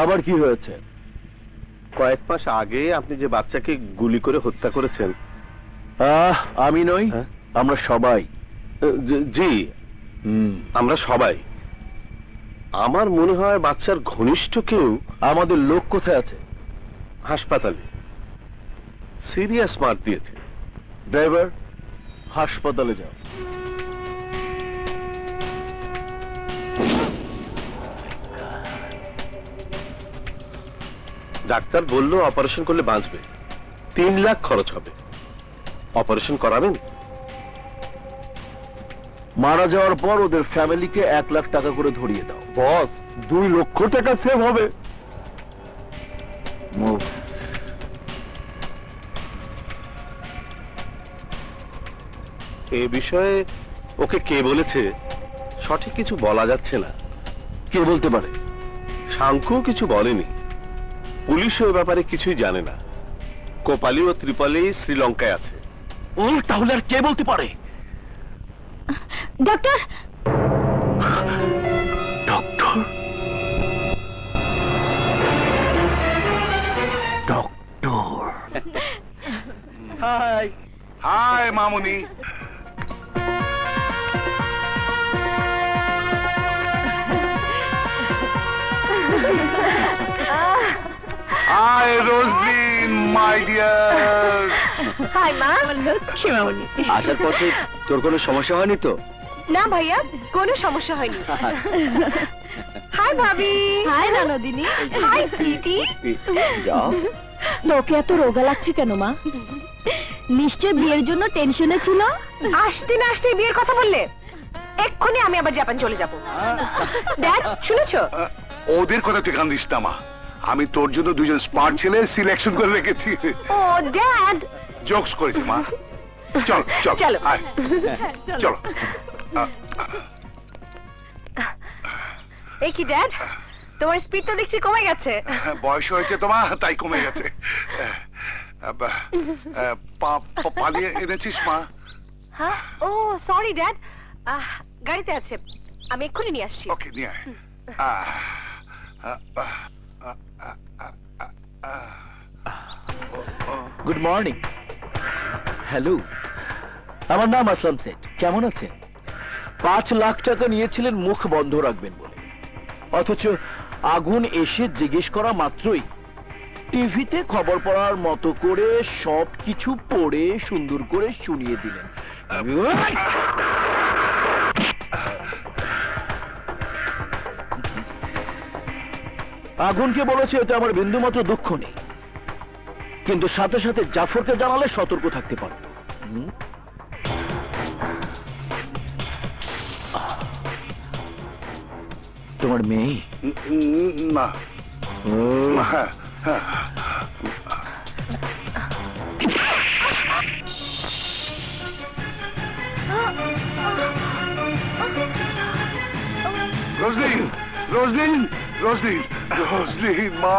আবার কি হয়েছে? কয়েক মাস আগে আপনি যে বাচ্চাকে গুলি করে হত্যা করেছেন। আমি নই, আমরা সবাই। জি, আমরা সবাই। আমার মনে হয় বাচ্চার ঘনিষ্ঠ কেউ। আমাদের লোক কোথায় আছে? হাসপাতালে সিরিয়াস মার দিয়েছে। ড্রাইভার, হাসপাতালে যাও। ডাক্তার বলল অপারেশন করলে বাঁচবে, 3 লাখ খরচ হবে। অপারেশন করাবেন? মারা যাওয়ার পর ওদের ফ্যামিলিকে 1 লাখ টাকা করে ধরিয়ে দাও। বস, 2 লক্ষ টাকা সেভ হবে। এ বিষয়ে ওকে কে বলেছে সঠিক কিছু বলা যাচ্ছে না। কে বলতে পারে? সাংখ্যও কিছু বলেনি। পুলিশও এ ব্যাপারে কিছুই জানে না। কোপালি ও ত্রিপলি শ্রীলঙ্কায় আছে। তাহলে আর কে বলতে পারে? Doctor, doctor, doctor. Hi hi মামুনি। Hi Roslyn my dear. Hi মা। লক্ষ্মী মামনি। আসার পথে তোর কোনো সমস্যা হয়নি তো? না ভাইয়া, কোনো সমস্যা হয়নি। হাই ভাবি। হাই ননদিনী। হাই সুইটি। যাও। তোকে এত রোগা লাগছে কেন মা? নিশ্চয় বিয়ের জন্য টেনশনে ছিল। আসতে না আসতে বিয়ের কথা বললে, এক্ষুনি আমি আবার জাপান চলে যাব। ড্যাড, শুনেছো? ওদের কথা তুই কান দিস না মা। আমি তোর জন্য 2জন স্মার্ট ছেলে সিলেকশন করে রেখেছি। ও ড্যাড, জোকস করেছি মা। চল চল চলো। আয়, চলো। এই কি ড্যাড, তোমার স্পিড তো দেখছি কমে গেছে। বয়স হয়েছে তোমার, তাই কমে গেছে। পালিয়ে এনেছিস মা? হ্যাঁ, ও সরি ড্যাড, গাড়িতে আছে, আমি এক্ষুনি নিয়ে আসছি। ওকে নিয়ে আয়। Good morning. হ্যালো, আমার নাম আসলাম সেট। কেমন আছেন? 5 লাখ টাকা নিয়েছিলেন মুখ বন্ধ রাখবেন বলে, অথচ আগুন এসে জিজ্ঞেস করা মাত্রই টিভিতে খবর পড়ার মতো করে সবকিছু পড়ে সুন্দর করে শুনিয়ে দিলেন। আগুনকে বলেছে এতে আমার বিন্দুমাত্র দুঃখ নেই, কিন্তু সাথে সাথে জাফরকে জানালে সতর্ক থাকতে পারো। তোমার মেয়ে? না। হ্যাঁ, হ্যাঁ। রোজলিন, রোজলিন, রোজলিন, রোজলিন, মা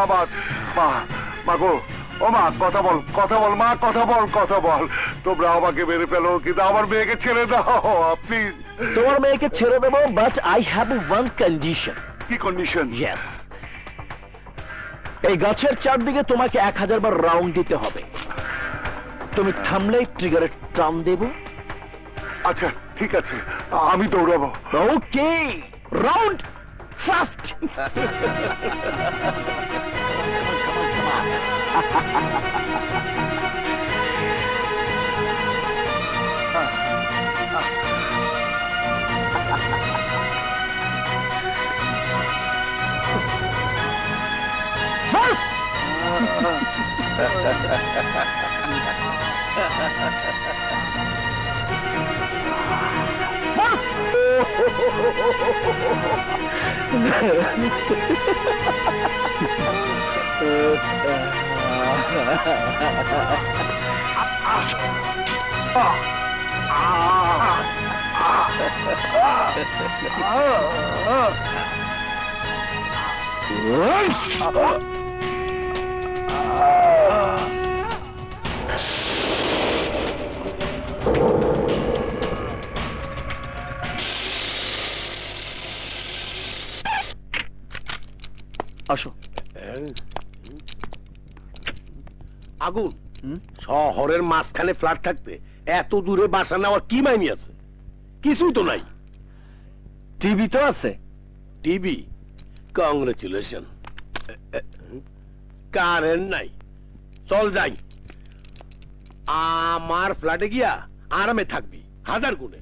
মা গো, ও মা কথা বল, কথা বল মা, কথা বল, কথা বল। তোমরা আমাকে মেরে ফেলো, কিন্তু আমার মেয়েকে ছেড়ে দাও প্লিজ। তোমার মেয়েকে ছেড়ে দেবো, but I have one condition. কি কন্ডিশন? ইয়েস, এই গাছের চারদিকে তোমাকে 1000 বার রাউন্ড দিতে হবে। তুমি থামলে ট্রিগারে টান দেব। আচ্ছা ঠিক আছে, আমি দৌড়াবো। ওকে, রাউন্ড ফাস্ট। আসো। আগুন হুম? শহরের মাঝখানে ফ্ল্যাট থাকতে এত দূরে বাসা নেওয়ার কি মাইনি আছে? কিছুই তো নাই। টিভি তো আছে। টিভি? কংগ্রেচুলেশন। কারেন্ট নাই। চল যাই, আমার ফ্ল্যাটে গিয়া আরামে থাকবি 1000 গুণে।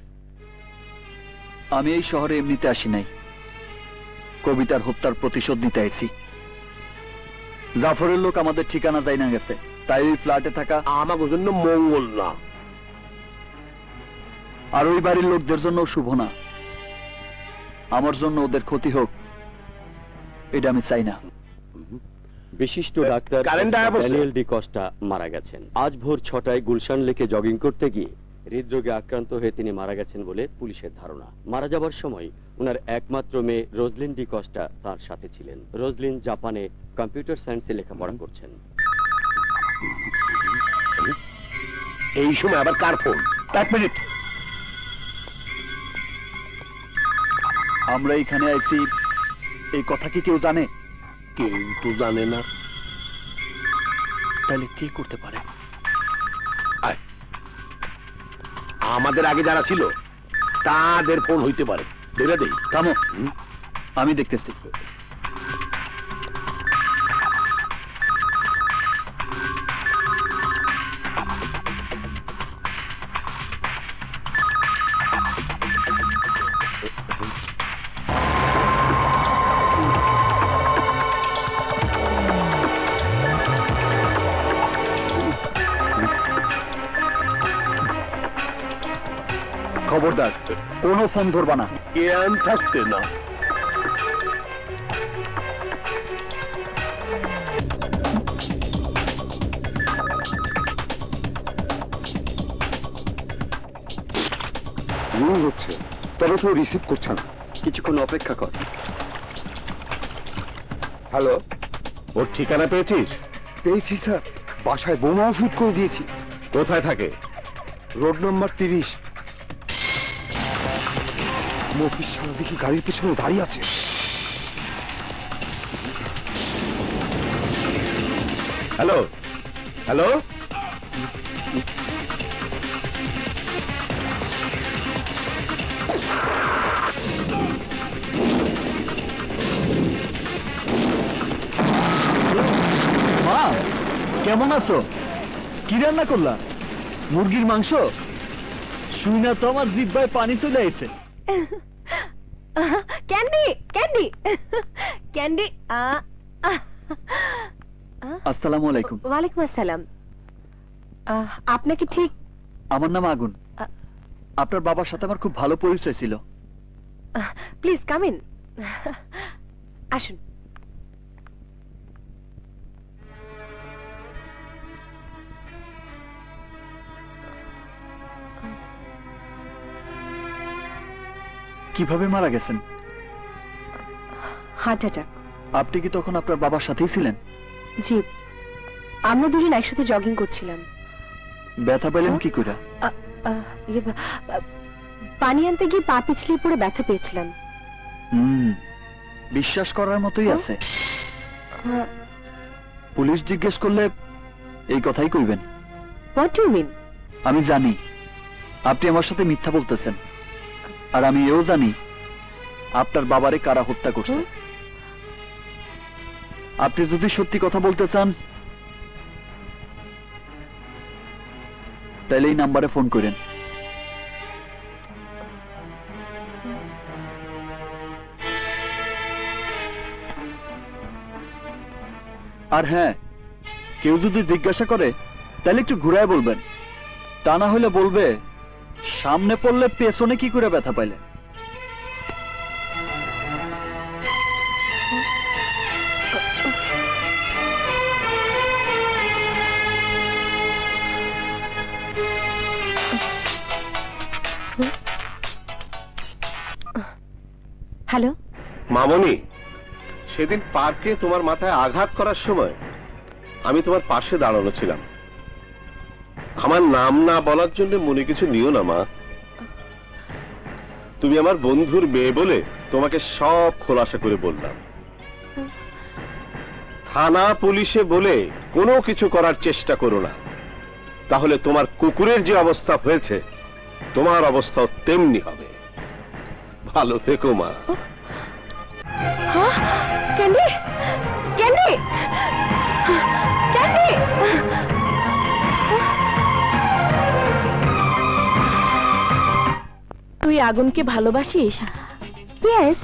আমি এই শহরে এমনিতে আসি নাই, কবিতার হত্যার প্রতিশোধ নিতে আইছি। জাফরের লোক আমাদের ঠিকানা যাই না গেছে, তাই ওই ফ্ল্যাটে থাকা আমার জন্য মঙ্গল না। আর ওই বাড়ির লোকদের জন্য শুভ না। আমার জন্য ওদের ক্ষতি হোক, এটা আমি চাই না। বিশিষ্ট ডাক্তার কারেন্ট আয়া বলছে। ড্যানিয়েল ডি কস্টা মারা গেছেন। আজ ভোর 6টায় গুলশান লেকে জগিং করতে গিয়ে হৃদরোগে আক্রান্ত হয়ে তিনি মারা গেছেন বলে পুলিশের ধারণা। মারা যাবার সময় ওনার একমাত্র মেয়ে রোজলিন ডি কস্টা তার সাথে ছিলেন। রোজলিন জাপানে কম্পিউটার সায়েন্সে লেখাপড়া করছেন। এই সময় আবার কার ফোন? 1 মিনিট। আমরা এখানে আইছি, এই কথা কি কেউ জানে? কেউ তো জানে না। তাহলে কে করতে পারে? আয়, আমাদের আগে যারা ছিল তাদের ফোন হইতে পারে। ধরে দেই। থামো, আমি দেখতেছি। খবরদার, কোনো ফোন ধরবা না। জ্ঞান থাকতে না। রিং হচ্ছে, তবে তো রিসিভ করছে না। কিছুক্ষণ অপেক্ষা কর। হ্যালো, ওর ঠিকানা পেয়েছিস? পেয়েছি স্যার, বাসায় বোমাও ফিট করে দিয়েছি। কোথায় থাকে? Road number 30। মফিস সারা দেখি গাড়ির পেছনে দাঁড়িয়ে আছে। হ্যালো হ্যালো, মা, কেমন আছো? কি রান্না করলা? মুরগির মাংস? শুই না তো আমার জিহ্বায় পানি চলে আইছে। Candy candy candy. আসসালামু আলাইকুম। ওয়ালাইকুম আসসালাম। আপনাকে ঠিক আমার নাম আগুন। আপনার বাবার সাথে আমার খুব ভালো পরিচয় ছিল। Please come in. আসুন। কিভাবে মারা গেছেন? Heart attack. আপনি কি তখন আপনার বাবার সাথেই ছিলেন? জি, আমরা দুজন একসাথে জগিং করছিলাম। ব্যথা পেলেন কি করে? পানি আনতে গিয়ে পা পিছলিয়ে পড়ে ব্যথা পেয়েছিলাম। বিশ্বাস করার মতোই আছে। পুলিশ জিজ্ঞেস করলে এই কথাই কইবেন। What do you mean? আমি জানি আপনি আমার সাথে মিথ্যা বলতেছেন, আর আমি এও জানি আপনার বাবারে কারা হত্যা করছে। আপনি যদি সত্যি কথা বলতে চান তাহলে এই নাম্বারে ফোন করেন। আর হ্যাঁ, কেউ যদি জিজ্ঞাসা করে তাহলে একটু ঘুরায় বলবেন, তা না হলে বলবে সামনে পড়লে পেছনে কি করে ব্যথা পাইলে। হ্যালো মামনি, সেদিন পার্কে তোমার মাথায় আঘাত করার সময় আমি তোমার পাশে দাঁড়ানো ছিলাম। আমার নাম না বলার জন্য মনে কিছু নিও না মা। তুমি আমার বন্ধুর মেয়ে বলে তোমাকে সব খোলাসা করে বললাম। থানা পুলিশে বলে কোনো কিছু করার চেষ্টা করো না, তাহলে তোমার কুকুরের যে অবস্থা হয়েছে তোমার অবস্থাও তেমনি হবে। ভালো থেকো মা। Candy, candy, candy. তুই আগুনকে ভালোবাসিস? ইয়েস।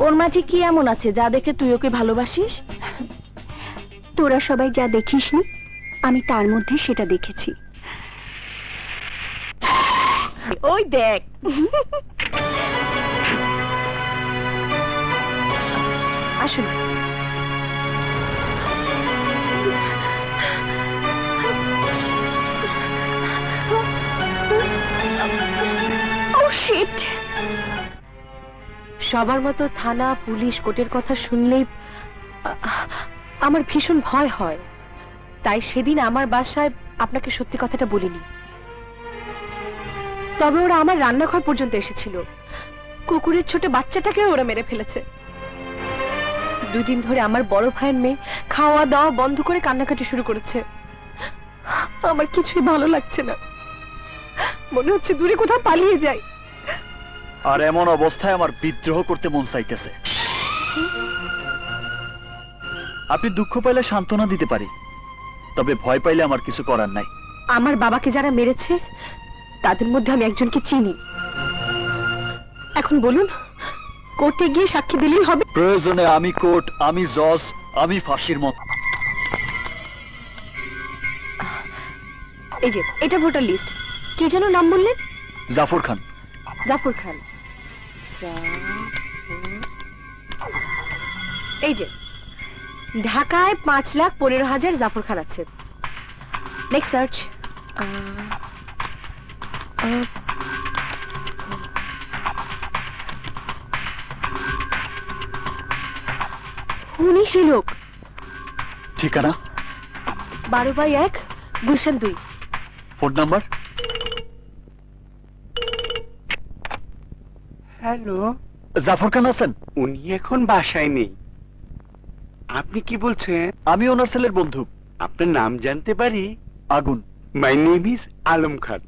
ওর মাঝে কি এমন আছে যা দেখে তুই ওকে ভালোবাসিস? তোরা সবাই যা দেখিসনি, আমি তার মধ্যে সেটা দেখেছি। ওই দেখ। আসুন। Oh shit! সবার মতো থানা, পুলিশ, কোর্টের কথা শুনলেই আমার ভীষণ ভয় হয়। তাই সেদিন আমার বাসায় আপনাকে সত্যি কথাটা বলিনি। তবে ওরা আমার রান্নাঘর পর্যন্ত এসেছিল। কুকুরের ছোট বাচ্চাটাকে ওরা মেরে ফেলেছে। 2 দিন ধরে আমার বড় ভাইয়ের মেয়ে খাওয়া দাওয়া বন্ধ করে কান্নাকাটি শুরু করেছে। আমার কিছুই ভালো লাগছে না, মনে হচ্ছে দূরে কোথাও পালিয়ে যাই। আর এমন অবস্থায় আমার বিদ্রোহ করতে মন চাইতেছে। আপনি দুঃখ পাইলে সান্ত্বনা দিতে পারি, তবে ভয় পাইলে আমার কিছু করার নাই। আমার বাবাকে যারা মেরেছে তাদের মধ্যে আমি একজনকে চিনি। এখন বলুন, কোর্টে গিয়ে সাক্ষী দিলেই হবে? প্রয়োজনে আমি কোর্ট, আমি জজ, আমি ফাঁসির মত। এই যে এটা ভোটার লিস্ট। কি যেন নাম বললেন? জাফর খান। জাফর খান। এই যে ঢাকায় 5,15,000 জাফর খান আছে। Next search. উনি সেই লোক। ঠিকানা 12/1 Gulshan 2। Phone number? Hello, Zafar Khan আছেন? উনি এখন বাসায় নেই। আপনি কি বলছেন? আমি ওনার ছেলের বন্ধু। আপনার নাম জানতে পারি? Agun. My name is Alam Khan,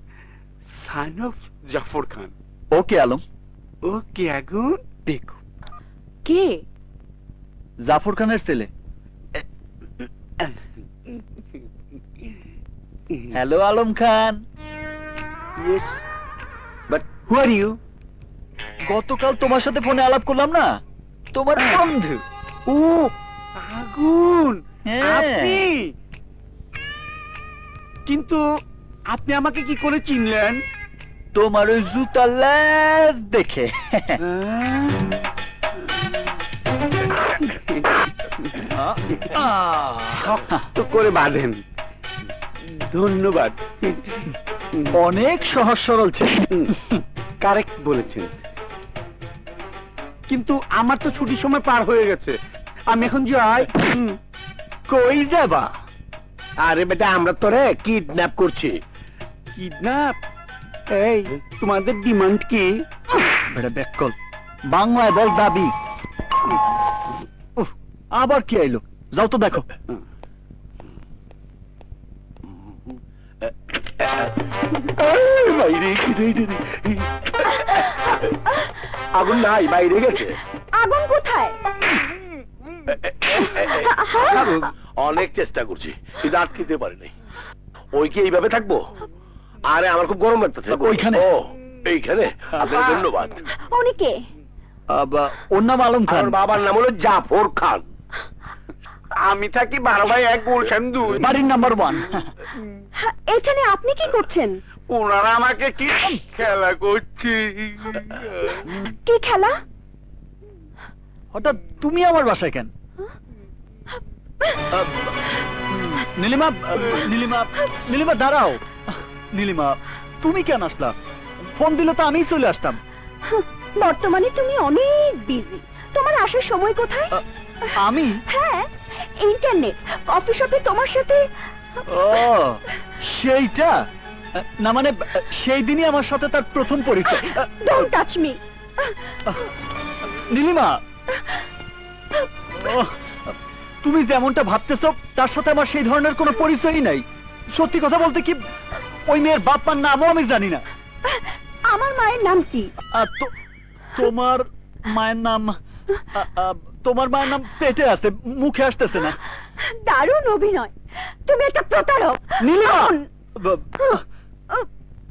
son of Zafar Khan. Okay Alam. Okay Agun. পিক। কে? জাফর খানের ছেলে। Hello Alam Khan. Yes, but who are you? গতকাল তোমার সাথে ফোনে আলাপ করলাম না, তোমার বন্ধু। ও আগুন, হ্যাঁ। আপনি? কিন্তু আপনি আমাকে কি করে চিনলেন? তোমার ওই জুতা লেজ দেখে। শক্ত করে বাঁধেন। ধন্যবাদ। অনেক সহজ সরল ছেলে। কারেক্ট বলেছেন, কিন্তু আমার তো ছুটির সময় পার হয়ে গেছে। আমি এখন যাই। কই যাবা? আরে বেটা, আমরা তোরে কিডন্যাপ করছি। কিডন্যাপ? এই তোমাদের ডিমান্ড কি? বেটা ব্যাককল, বাংলায় বল দাবি। উফ, আবার কি আইলো? যাও তো দেখো। বাইরে আগুন নাই, বাইরে গেছে। আগুন কোথায়? অনেক চেষ্টা করছি কিন্তু আটকিতে পারি নাই। ওই কি এইভাবে থাকবো? আরে আমার খুব গরম লাগতেছে। ওইখানে? ও এইখানে? আপনাকে ধন্যবাদ। উনি কে? ওর নাম আলম খান। আমার বাবার নাম হলো জাফর খান। আমি থাকি 12/1 গুলশান 2। বাড়ির নাম্বার 1। এখানে আপনি কি করছেন? ওনারা আমাকে কি খেলা করছে? কি খেলা? হঠাৎ তুমি আমার বাসায় কেন? নীলিমা, নীলিমা, নীলিমা দাঁড়াও। নীলিমা, তুমি কেন আসলা? ফোন দিলে তো আমিই চলে আসতাম। বর্তমানে তুমি অনেক বিজি, তোমার আসার সময় কোথায়? আমি? হ্যাঁ, ইন্টারনেট, কফি শপে তোমার সাথে। ও সেইটা না, মানে সেই দিনই আমার সাথে তার প্রথম পরিচয়। Don't touch me. নীলিমা, তুমি যেমনটা ভাবতেছো তার সাথে আমার সেই ধরনের কোনো পরিচয়ই নাই। সত্যি কথা বলতে কি, ওই মেয়ের বাপ মার নামও আমি জানি না। আমার মায়ের নাম কি? তোমার মায়ের নাম তোমার মায়ের নাম পেটে আছে, মুখে আসতেছে না। দারুণ অভিনয়, তুমি একটা প্রতারক। নীলিমা!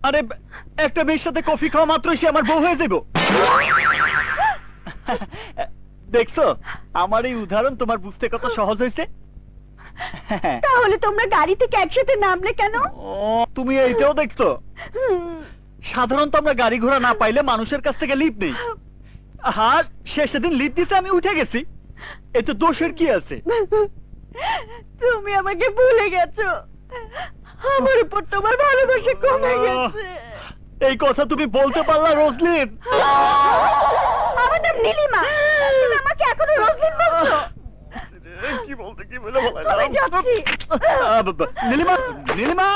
আরে একটা মেয়ের সাথে কফি খাওয়া মাত্রই সে আমার বউ হয়ে যাবো? দেখছো, আমার এই উদাহরণ তোমার বুঝতে কত সহজ হয়েছে। তাহলে তোমরা গাড়ি থেকে একসাথে নামলে কেন? তুমি এইটাও দেখছো? সাধারণত আমরা গাড়ি ঘোড়া না পাইলে মানুষের কাছ থেকে লিফট নেই। আর সে সেদিন লিফট দিতে আমি উঠে গেছি, এতে দোষের কি আছে? তুমি আমাকে ভুলে গেছো, আমার উপর তোমার ভালোবাসা কমে গেছে। এই কথা তুমি বলতে পারলা রোজলিন? আমার নাম নীলিমা, তুমি আমাকে এখনো রোজলিন বলছো? কি বলতে কি বলে আমি যাচ্ছি। নীলিমা, নীলিমা!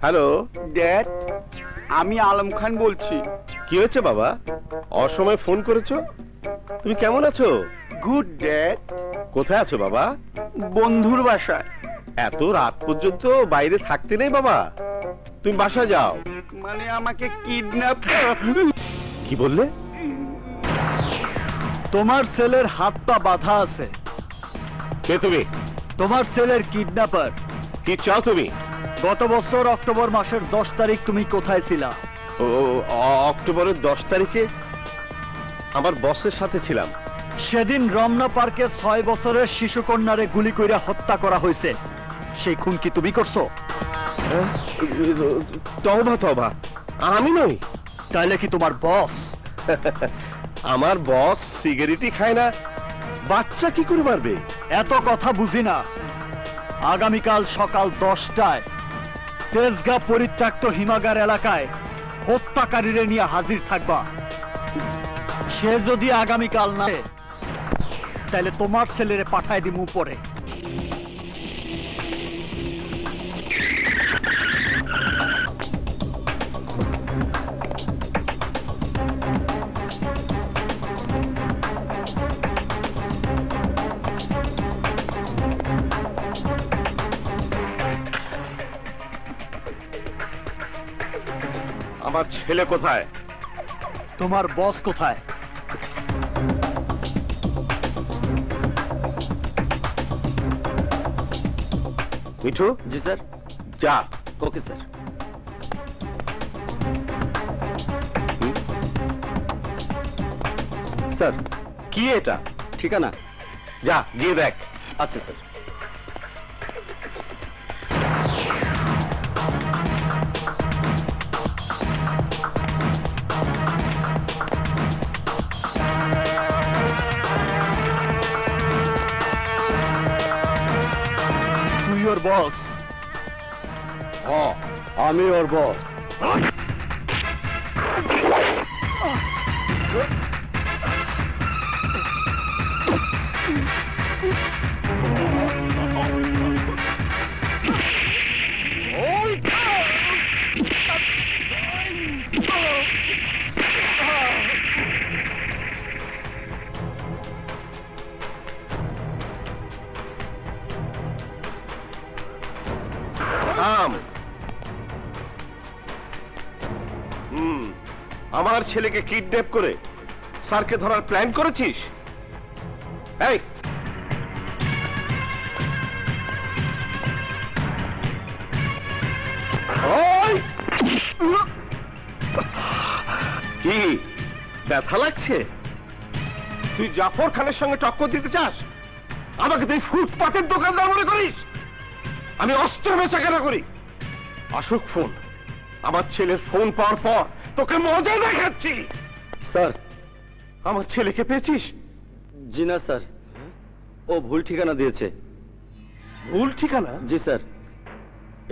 হ্যালো, ড্যাড, আমি আলম খান বলছি। কি হয়েছে বাবা? অসময়ে ফোন করেছো? তুমি কেমন আছো? Good dad. কোথায় আছো বাবা? বন্ধুর বাসায়। এত রাত পর্যন্ত বাইরে থাকতে নেই বাবা, তুমি বাসা যাও। মানে আমাকে কিডন্যাপ। কি বললে? তোমার ছেলের হাত পা বাঁধা আছে। কে তুমি? তোমার ছেলের কিডন্যাপার। কি চাও তুমি? গত বছর অক্টোবর মাসের 10 তারিখ তুমি কোথায় ছিলা? ও, অক্টোবরের 10 তারিখে আমার বসের সাথে ছিলাম। সেদিন রমনা পার্কে 6 বছরের শিশু কন্যারে গুলি কইরা হত্যা করা হয়েছে। সেই খুন কি তুমি করছো? তওবা তওবা, আমি নই। তাইলে কি তোমার বস? আমার বস সিগারেটই খায় না, বাচ্চা কি করে মারবে? এত কথা বুঝি না। আগামীকাল সকাল 10টায় তেজগাঁ পরিত্যক্ত হিমাগার এলাকায় হত্যাকারীরে নিয়ে হাজির থাকবা। সে যদি আগামীকাল না আসে, তাহলে তোমার ছেলেরে পাঠায় দিমু পরে। আমার ছেলে কোথায়? তোমার বস কোথায়? মিঠু। জি স্যার। যা। Okay sir. স্যার, কি এটা? ঠিকানা? যা গিয়ে দেখ। আচ্ছা স্যার। তুই ওর বস? আমি ওর বস। আমার ছেলেকে কিডন্যাপ করে স্যারকে ধরার প্ল্যান করেছিস? এই, ওই! কি ব্যথা লাগছে? তুই জাফর খানের সঙ্গে টক্কর দিতে চাস? আমাকে তুই ফুটপাতের দোকানদার মনে করিস? আমি অস্ত্র বেচা কেনা করি। আসুক ফোন। আমার ছেলের ফোন পাওয়ার পর তোকে মজা দেখাচ্ছি। স্যার, আমার ছেলেকে পেয়েছিস? জি না স্যার, ও ভুল ঠিকানা দিয়েছে। ভুল ঠিকানা? জি স্যার,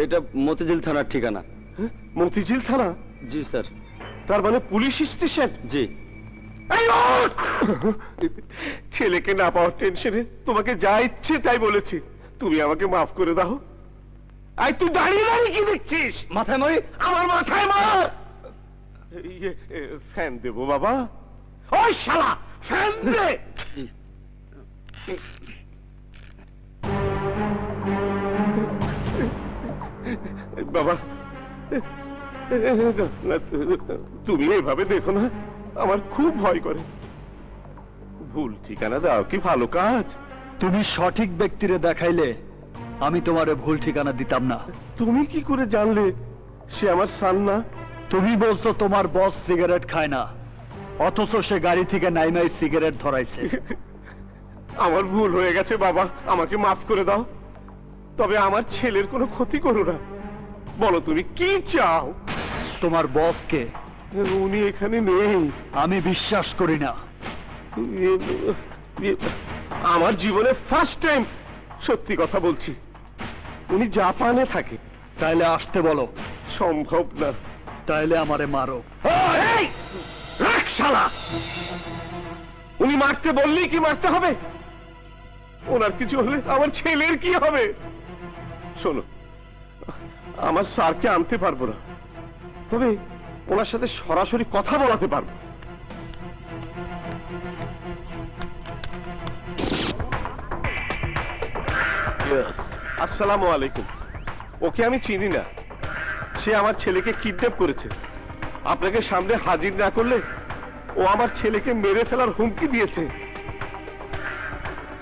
এটা মতিঝিল থানার ঠিকানা। মতিঝিল থানা? জি স্যার। তার মানে পুলিশ স্টেশন? জি। এই ওঠ! ছেলেকে না পাওয়ার টেনশনে তোমাকে যা ইচ্ছে তাই বলেছি। তুমি আমাকে মাফ করে দাও। আই, তুই দাঁড়িয়ে দাঁড়িয়ে কি দেখছিস? মাথায় মারি? আমার মাথায় মার। ফ্যান দেবো বাবা? ওই শালা, ফ্যান দে। জি। বাবা, তুমি এইভাবে দেখো না, আমার খুব ভয় করে। ভুল ঠিকানা দাও কি ভালো কাজ? তুমি সঠিক ব্যক্তিরে দেখাইলে আমি তোমারে ভুল ঠিকানা দিতাম না। তুমি কি করে জানলে সে আমার সান না? তুমি বলছো তোমার বস সিগারেট খায় না, অথচ সে গাড়ি থেকে নাইমাই সিগারেট ধরাইছে। আমার ভুল হয়ে গেছে বাবা, আমাকে মাফ করে দাও। তবে আমার ছেলের কোনো ক্ষতি করো না। বলো তুমি কি চাও? তোমার বসকে? উনি এখানে নেই। আমি বিশ্বাস করি না। আমার জীবনে ফার্স্ট টাইম সত্যি কথা বলছি। উনি জাপানে থাকে। তাইলে আসতে বলো। সম্ভব না। তাইলে আমারে মারো। এই, রাখ শালা। উনি মারতে বললেই কি মারতে হবে? ওনার কিছু হলে আমার ছেলের কি হবে? শোনো, আমার স্যারকে আনতে পারবো না, তবে ওনার সাথে সরাসরি কথা বলাতে পারবো। আসসালামু আলাইকুম। ওকে আমি চিনি না, সে আমার ছেলেকে কিডন্যাপ করেছে। আপনাকে সামনে হাজির না করলে ও আমার ছেলেকে মেরে ফেলার হুমকি দিয়েছে।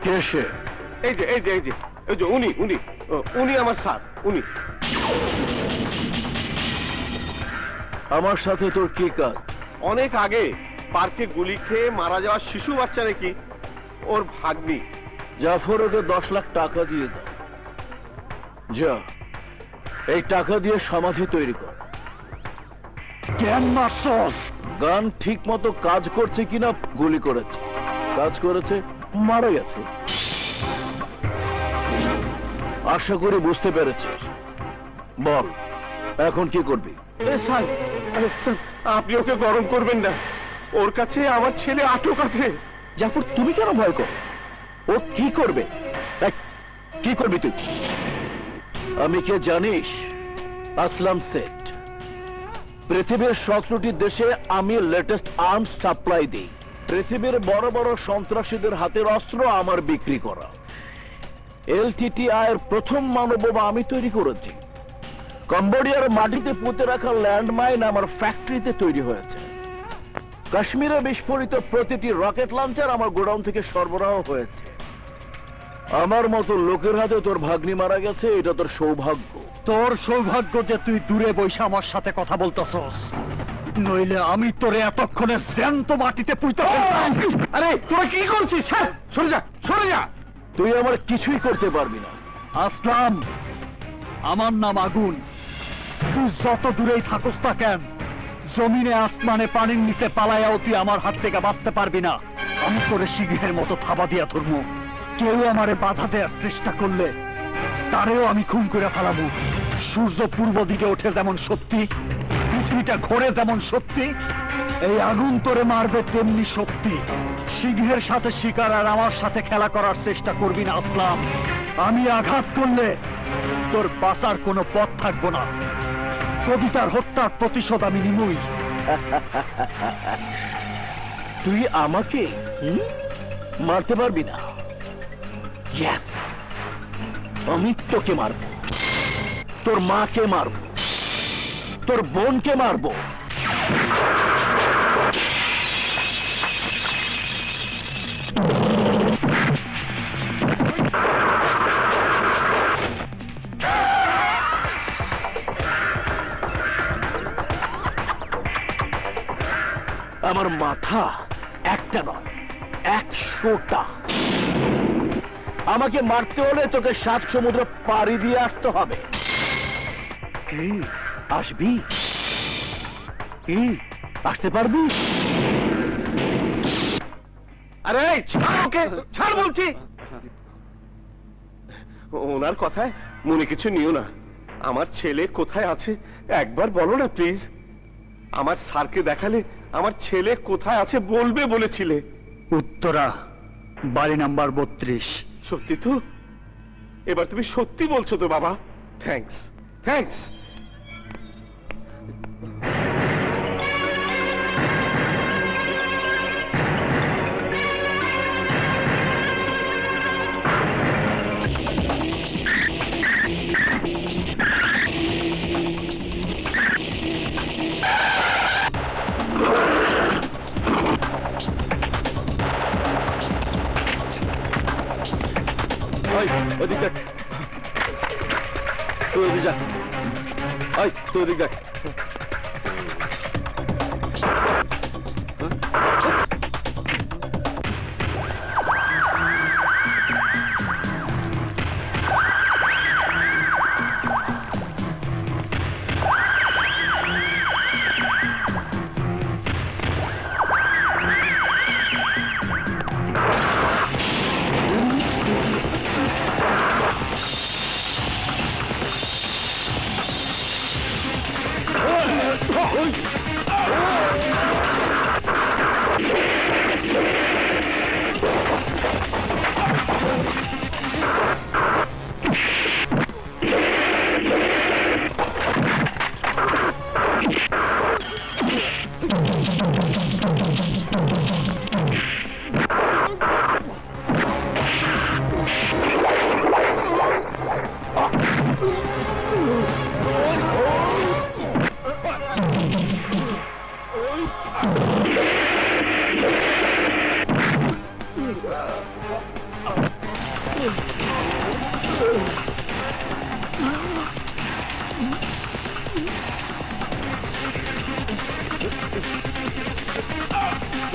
কে সে? এই যে এই যে এই যে এই যে উনি উনি উনি আমার স্যার, উনি। আমার সাথে তোর কি কাজ? অনেক আগে পার্কে গুলি খেয়ে মারা যাওয়া শিশু বাচ্চা নাকি ওর ভাগ্নি। জাফর, ওকে 10 লাখ টাকা দিয়ে দাও। যা, এই টাকা দিয়ে সমাধি তৈরি কর। কেন মারছস? গান ঠিক মতো কাজ করছে কিনা গুলি করেছে, কাজ করেছে, মারা গেছে। আশা করি বুঝতে পেরেছিস। বল, এখন কি করবি? স্যার, আপনি ওকে গরম করবেন না, ওর কাছে আমার ছেলে আটক আছে। জাফর, তুমি কেন ভয় করো? ও কি করবে? এই, কি করবি তুই? আমি কে জানিস? আসলাম সেট। পৃথিবীর 17টি দেশে আমি লেটেস্ট আর্মস সাপ্লাই দিই। পৃথিবীর বড় বড় সন্ত্রাসীদের হাতের অস্ত্র আমার বিক্রি করা। LTTI এর প্রথম মানববোমা আমি তৈরি করেছি। কম্বোডিয়ার মাটিতে পুঁতে রাখা ল্যান্ডমাইন আমার ফ্যাক্টরিতে তৈরি হয়েছে। কাশ্মীরে বিস্ফোরিত প্রতিটি রকেট লঞ্চার আমার গোডাউন থেকে সরবরাহ হয়েছে। আমার মতো লোকের হাতে তোর ভাগ্নি মারা গেছে, এটা তোর সৌভাগ্য। তোর সৌভাগ্য যে তুই দূরে বসে আমার সাথে কথা বলতেছস, নইলে আমি তোরে এতক্ষণে জ্যান্ত মাটিতে পুঁতে ফেলতাম। আরে তোরা কি করছিস? স্যার, সরে যা, সরে যা। তুই আমার কিছুই করতে পারবি না। আসলাম, আমার নাম আগুন। তুই যত দূরেই থাকস না কেন, জমিনে আসমানে পানির নিচে পালায়াও তুই আমার হাত থেকে বাঁচতে পারবি না। আমি তোরে সিংহের মতো থাবা দিয়া ধরবো। কেউ আমারে বাধা দেওয়ার চেষ্টা করলে তারেও আমি খুন করে ফেলাবো। সূর্য পূর্ব দিকে ওঠে যেমন সত্যি, পৃথিবীটা ঘোরে যেমন সত্যি, এই আগুন তোরে মারবে তেমনি সত্যি। সিংহের সাথে শিকার আর আমার সাথে খেলা করার চেষ্টা করবি না আসলাম। আমি আঘাত করলে তোর বাঁচার কোনো পথ থাকবো না। কবিতার হত্যার প্রতিশোধ আমি নিমুই। তুই আমাকে মারতে পারবি না। Yes, আমি তোকে মারব, তোর মাকে মারব, তোর বোনকে মারব। আমার মাথা একটা নয়, 100টা। আমাকে মারতে হলে তোকে 7 সমুদ্র পাড়ি দিয়ে আসতে হবে। কি আসবি? কি আসতে পারবি? আরে ছাড় ওকে, ছাড় বলছি। ওনার কথায় মনে কিছু নিও না। আমার ছেলে কোথায় আছে একবার বলো না প্লিজ। আমার স্যারকে দেখালে আমার ছেলে কোথায় আছে বলবে বলেছিলে। উত্তরা, বাড়ি নাম্বার 32। সত্যি তো? এবার তুমি সত্যি বলছো তো বাবা? Thanks, thanks. ওদিক দেখ, তুই ওদিক যা। তুই ওদিক দেখ।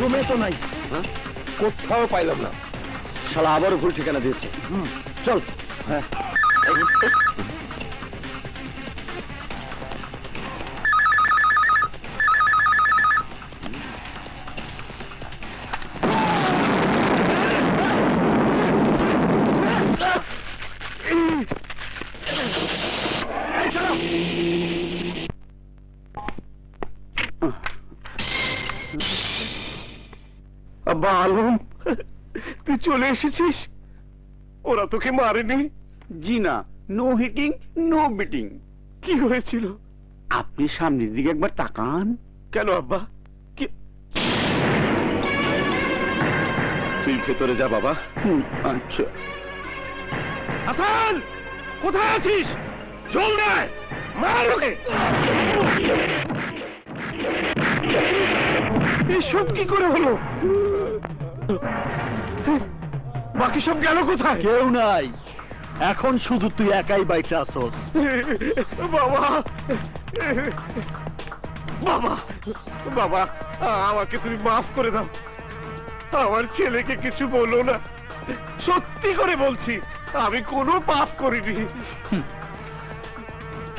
রুমে তো নাই, কোথাও পাইলাম না। শালা আবারও ভুল ঠিকানা দিয়েছে। চল। হ্যাঁ, আব্বা আলম, তুই চলে এসেছিস? ওরা তোকে মারেনি? জি না, নো হিটিং নো বিটিং। কি হয়েছিল? আপনি সামনের দিকে একবার তাকান। কেন আব্বা? তুই ভেতরে যা বাবা। আচ্ছা। হাসান, কোথায় আছিস? জল দে, মার ওকে। এসব কি করে হলো? বাকি সব গেল কোথায়? কেউ নাই, এখন শুধু তুই একাই বাইচে আসোস। বাবা, বাবা, বাবা, আমাকে তুমি মাফ করে দাও। আমার ছেলেকে কিছু বলো না, সত্যি করে বলছি, আমি কোনো পাপ করিনি।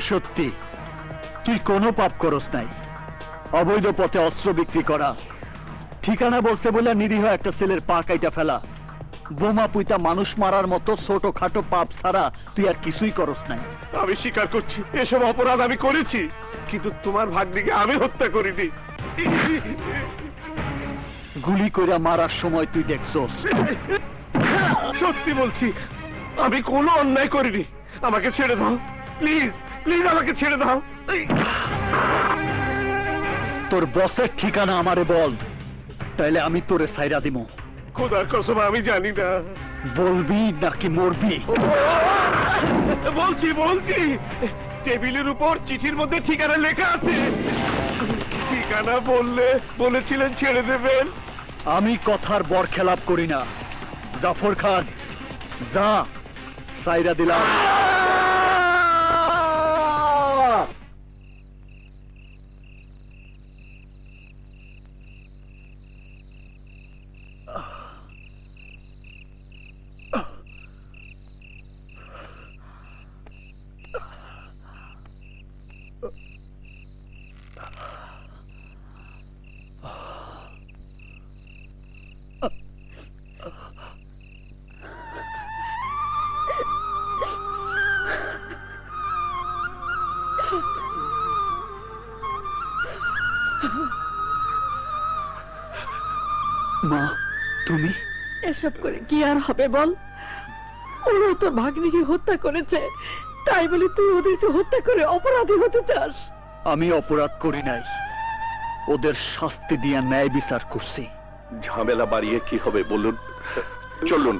সত্যি তুই কোনো পাপ করস নাই। অবৈধ পথে অস্ত্র বিক্রি করা, ঠিকানা বলতে বলে নিরীহ একটা ছেলের পা কাইটা ফেলা, বোমা পুইতা মানুষ মারার মতো ছোট খাটো পাপ ছাড়া তুই আর কিছুই করস নাই। আমি স্বীকার করছি, এসব অপরাধ আমি করেছি, কিন্তু তোমার ভাগ্নিকে আমি হত্যা করিনি। গুলি করে মারার সময় তুই দেখছস। সত্যি বলছি, আমি কোনো অন্যায় করিনি। আমাকে ছেড়ে দাও, প্লিজ প্লিজ, আমাকে ছেড়ে দাও। তোর বসের ঠিকানা আমারে বল, তাইলে আমি তোরে সাইরা দিমু। খোদার কসম আমি জানি না। বলবি নাকি মরবি? বলছি বলছি, টেবিলের উপর চিঠির মধ্যে ঠিকানা লেখা আছে। ঠিকানা বললে বলেছিলেন ছেড়ে দেবেন। আমি কথার বরখেলাপ করি না। জাফর খান, যা, সাইরা দিলাম। মা, তুমি? এসব করে কি আর হবে বল? ওরা তোর ভাগ্নিকে হত্যা করেছে, তাই বলে তুই ওদেরকে হত্যা করে অপরাধী হতে চাস? আমি অপরাধ করি নাই, ওদের শাস্তি দিয়া ন্যায় বিচার করছি। ঝামেলা বাড়িয়ে কি হবে বলুন? চলুন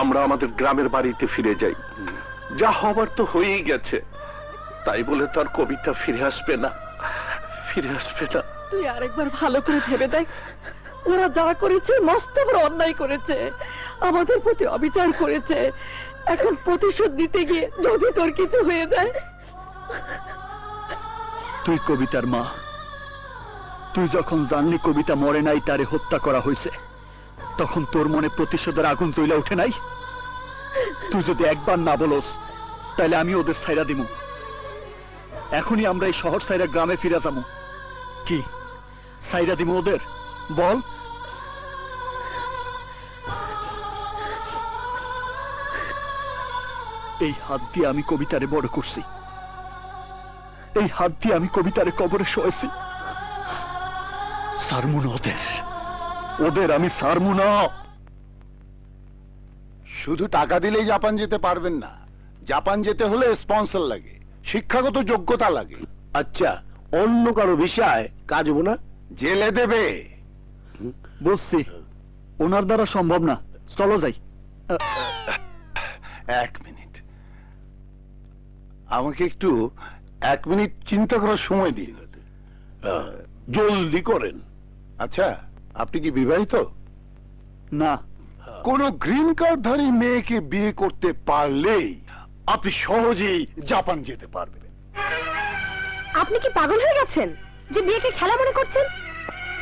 আমরা আমাদের গ্রামের বাড়িতে ফিরে যাই। যা হবার তো হয়েই গেছে, তাই বলে তো আর কবিতা ফিরে আসবে না, ফিরে আসবে না। তুই আরেকবার ভালো করে ভেবে দেখ। ওরা যা করেছে মস্ত বড় অন্যায় করেছে, আমাদের প্রতি অবিচার করেছে। এখন প্রতিশোধ দিতে গিয়ে যদি তোর কিছু হয়ে যায়। তুই কবিতার মা, তুই যখন জানলি কবিতা মরে নাই, তারে হত্যা করা হয়েছে, তখন তোর মনে প্রতিশোধের আগুন জ্বলে ওঠে নাই? তুই যদি একবার না বলস, তাহলে আমি ওদের ছাইরা দিমু। এখনই আমরা এই শহর ছাইরা গ্রামে ফিরে যাবো। কি ছাইরা দিমু ওদের? বল। এই হাত দিয়ে আমি কবিতারে বড় করছি, এই হাত দিয়ে আমি কবিতারে কবরে শোয়েছি। সারমু না ওদের, ওদের আমি সারমু না। শুধু টাকা দিলেই জাপান যেতে পারবেন না। জাপান যেতে হলে স্পন্সর লাগে, শিক্ষাগত যোগ্যতা লাগে। আচ্ছা, অন্য কারো বিষয় কাজ হবো না? জেলে দেবে। বুঝছি, ওনার দ্বারা সম্ভব না। চলো যাই। এক মিনিট, আমাকে একটু 1 মিনিট চিন্তা করার সময় দিন। জলদি করেন। আচ্ছা, আপনি কি বিবাহিত? না। কোন গ্রিন কার্ডধারী মেয়েকে বিয়ে করতে পারলেই আপনি সহজেই জাপান যেতে পারবেন। আপনি কি পাগল হয়ে গেছেন যে বিয়েকে খেলা মনে করছেন?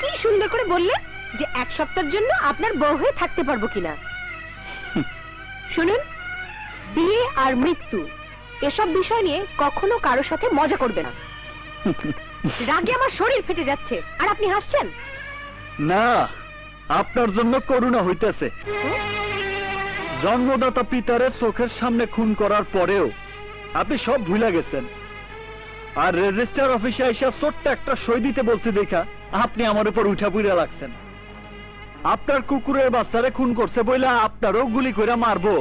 কি সুন্দর করে বললেন যে এক সপ্তাহের জন্য আপনার বউ হয়ে থাকতে পারবো কিনা। শুনুন, বিয়ে আর মৃত্যু এসব বিষয় নিয়ে কখনো কারোর সাথে মজা করবে না। রাগে আমার শরীর ফেটে যাচ্ছে আর আপনি হাসছেন। না, আপনার জন্য করুণা হইতেছে। জন্মদাতা পিতারে চোখের সামনে খুন করার পরেও আপনি সব ভুলে গেছেন, আর রেজিস্টার অফিসে এসে ছোট্ট একটা সই দিতে বলছি দেখা আপনি আমার উপর উঠা পুইরা লাগছেন। আপনার কুকুরের বাচ্চারে খুন করছে বইলা আপনারও গুলি করে মারবো,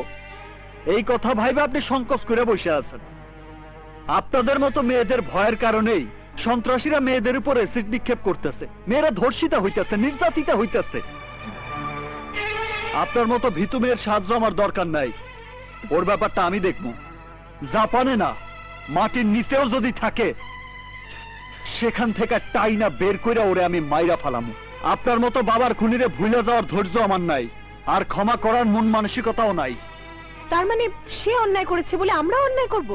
এই কথা ভাইবে আপনি সংকোচ করে বসে আছেন। আপনাদের মতো মেয়েদের ভয়ের কারণেই সন্ত্রাসীরা মেয়েদের উপর অ্যাসিড নিক্ষেপ করতেছে, মেয়েরা ধর্ষিতা হইতেছে, নির্যাতিতা হইতেছে। আপনার মতো ভীতু মেয়ের সাহায্য আমার দরকার নাই, ওর ব্যাপারটা আমি দেখবো। জাপানে না, মাটির নিচেও যদি থাকে সেখান থেকে টাইনা বের কইরা ওরে আমি মাইরা ফালামু। আপনার মতো বাবার খুনিরে ভুলে যাওয়ার ধৈর্য আমার নাই, আর ক্ষমা করার মন মানসিকতাও নাই। তার মানে সে অন্যায় করেছে বলে আমরা অন্যায় করব?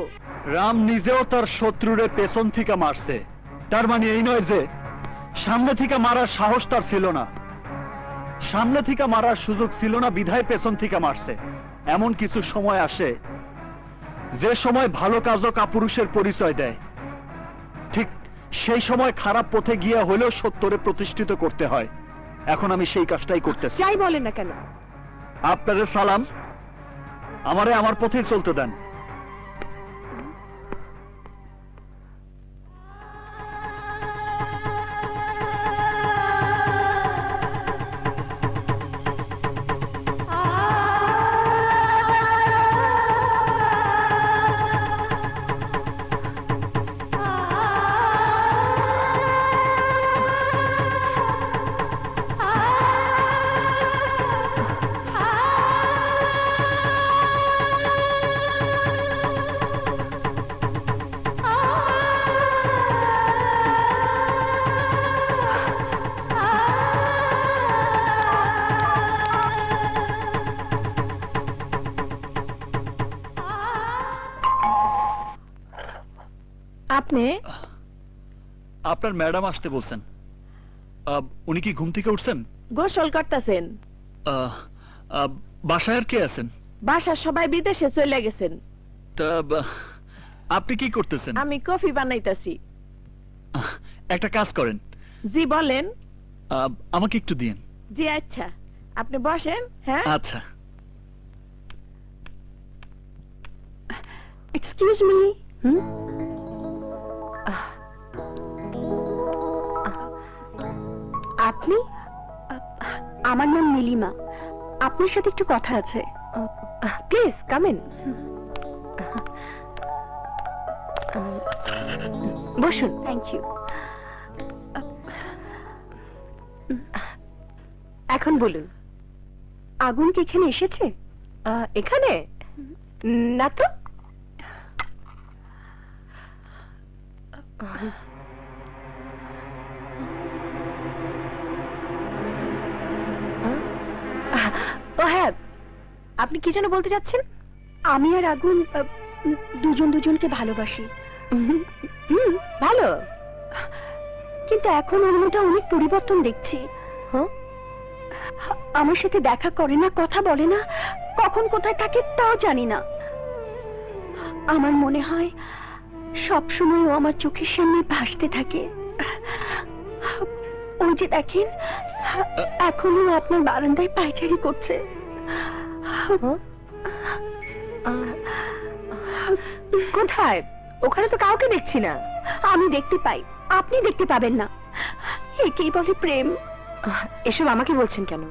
রাম নিজেও তার শত্রুরে পেছন থেকে মারছে, তার মানে এই নয় যে সামনে থেকে মারার সাহস তার ছিল না। সামনে থেকে মারার সুযোগ ছিল না বিধায় পেছন থেকে মারছে। এমন কিছু সময় আসে যে সময় ভালো কাজও কাপুরুষের পরিচয় দেয়, ঠিক সেই সময় খারাপ পথে গিয়া হলেও সত্যরে প্রতিষ্ঠিত করতে হয়। এখন আমি সেই কাজটাই করতেছি। যাই বলেন না কেন, আপনাদের সালাম, আমারে আমার পথেই চলতে দেন। আপনি আপনার ম্যাডাম আসতে বলছেন। উনি কি ঘুম থেকে উঠছেন? গোসল করতেছেন। বাসায় আর কে আছেন? বাসার সবাই বিদেশে চলে গেছেন। তা আপনি কি করতেছেন? আমি কফি বানাইতাছি। একটা কাজ করেন। জি বলেন। আমাকে একটু দিন। জি আচ্ছা, আপনি বসেন। হ্যাঁ আচ্ছা। Excuse me. আপনি? আমার নাম নীলিমা, আপনার সাথে একটু কথা আছে। Please come in. বসুন। Thank you. এখন বলুন, আগুন কি এখানে এসেছে? এখানে না তো। ও হ্যাঁ, আপনি কি যেন বলতে চাচ্ছেন? আমি আর আগুন দুজন দুজনকে ভালোবাসি। ভালো, কিন্তু এখন ওর মধ্যে অনেক পরিবর্তন দেখছি। আমার সাথে দেখা করে না, কথা বলে না, কখন কোথায় থাকে তাও জানি না। আমার মনে হয় সবসময় ও আমার চোখের সামনে ভাসতে থাকে। ওই যে দেখেন, এখনো আপনার বারান্দায় পায়চারি করছে। কোথায়? ওখানে তো কাউকে দেখছি না। আমি দেখতে পাই, আপনি দেখতে পাবেন না। একেই বলে প্রেম। এসব আমাকে বলছেন কেন?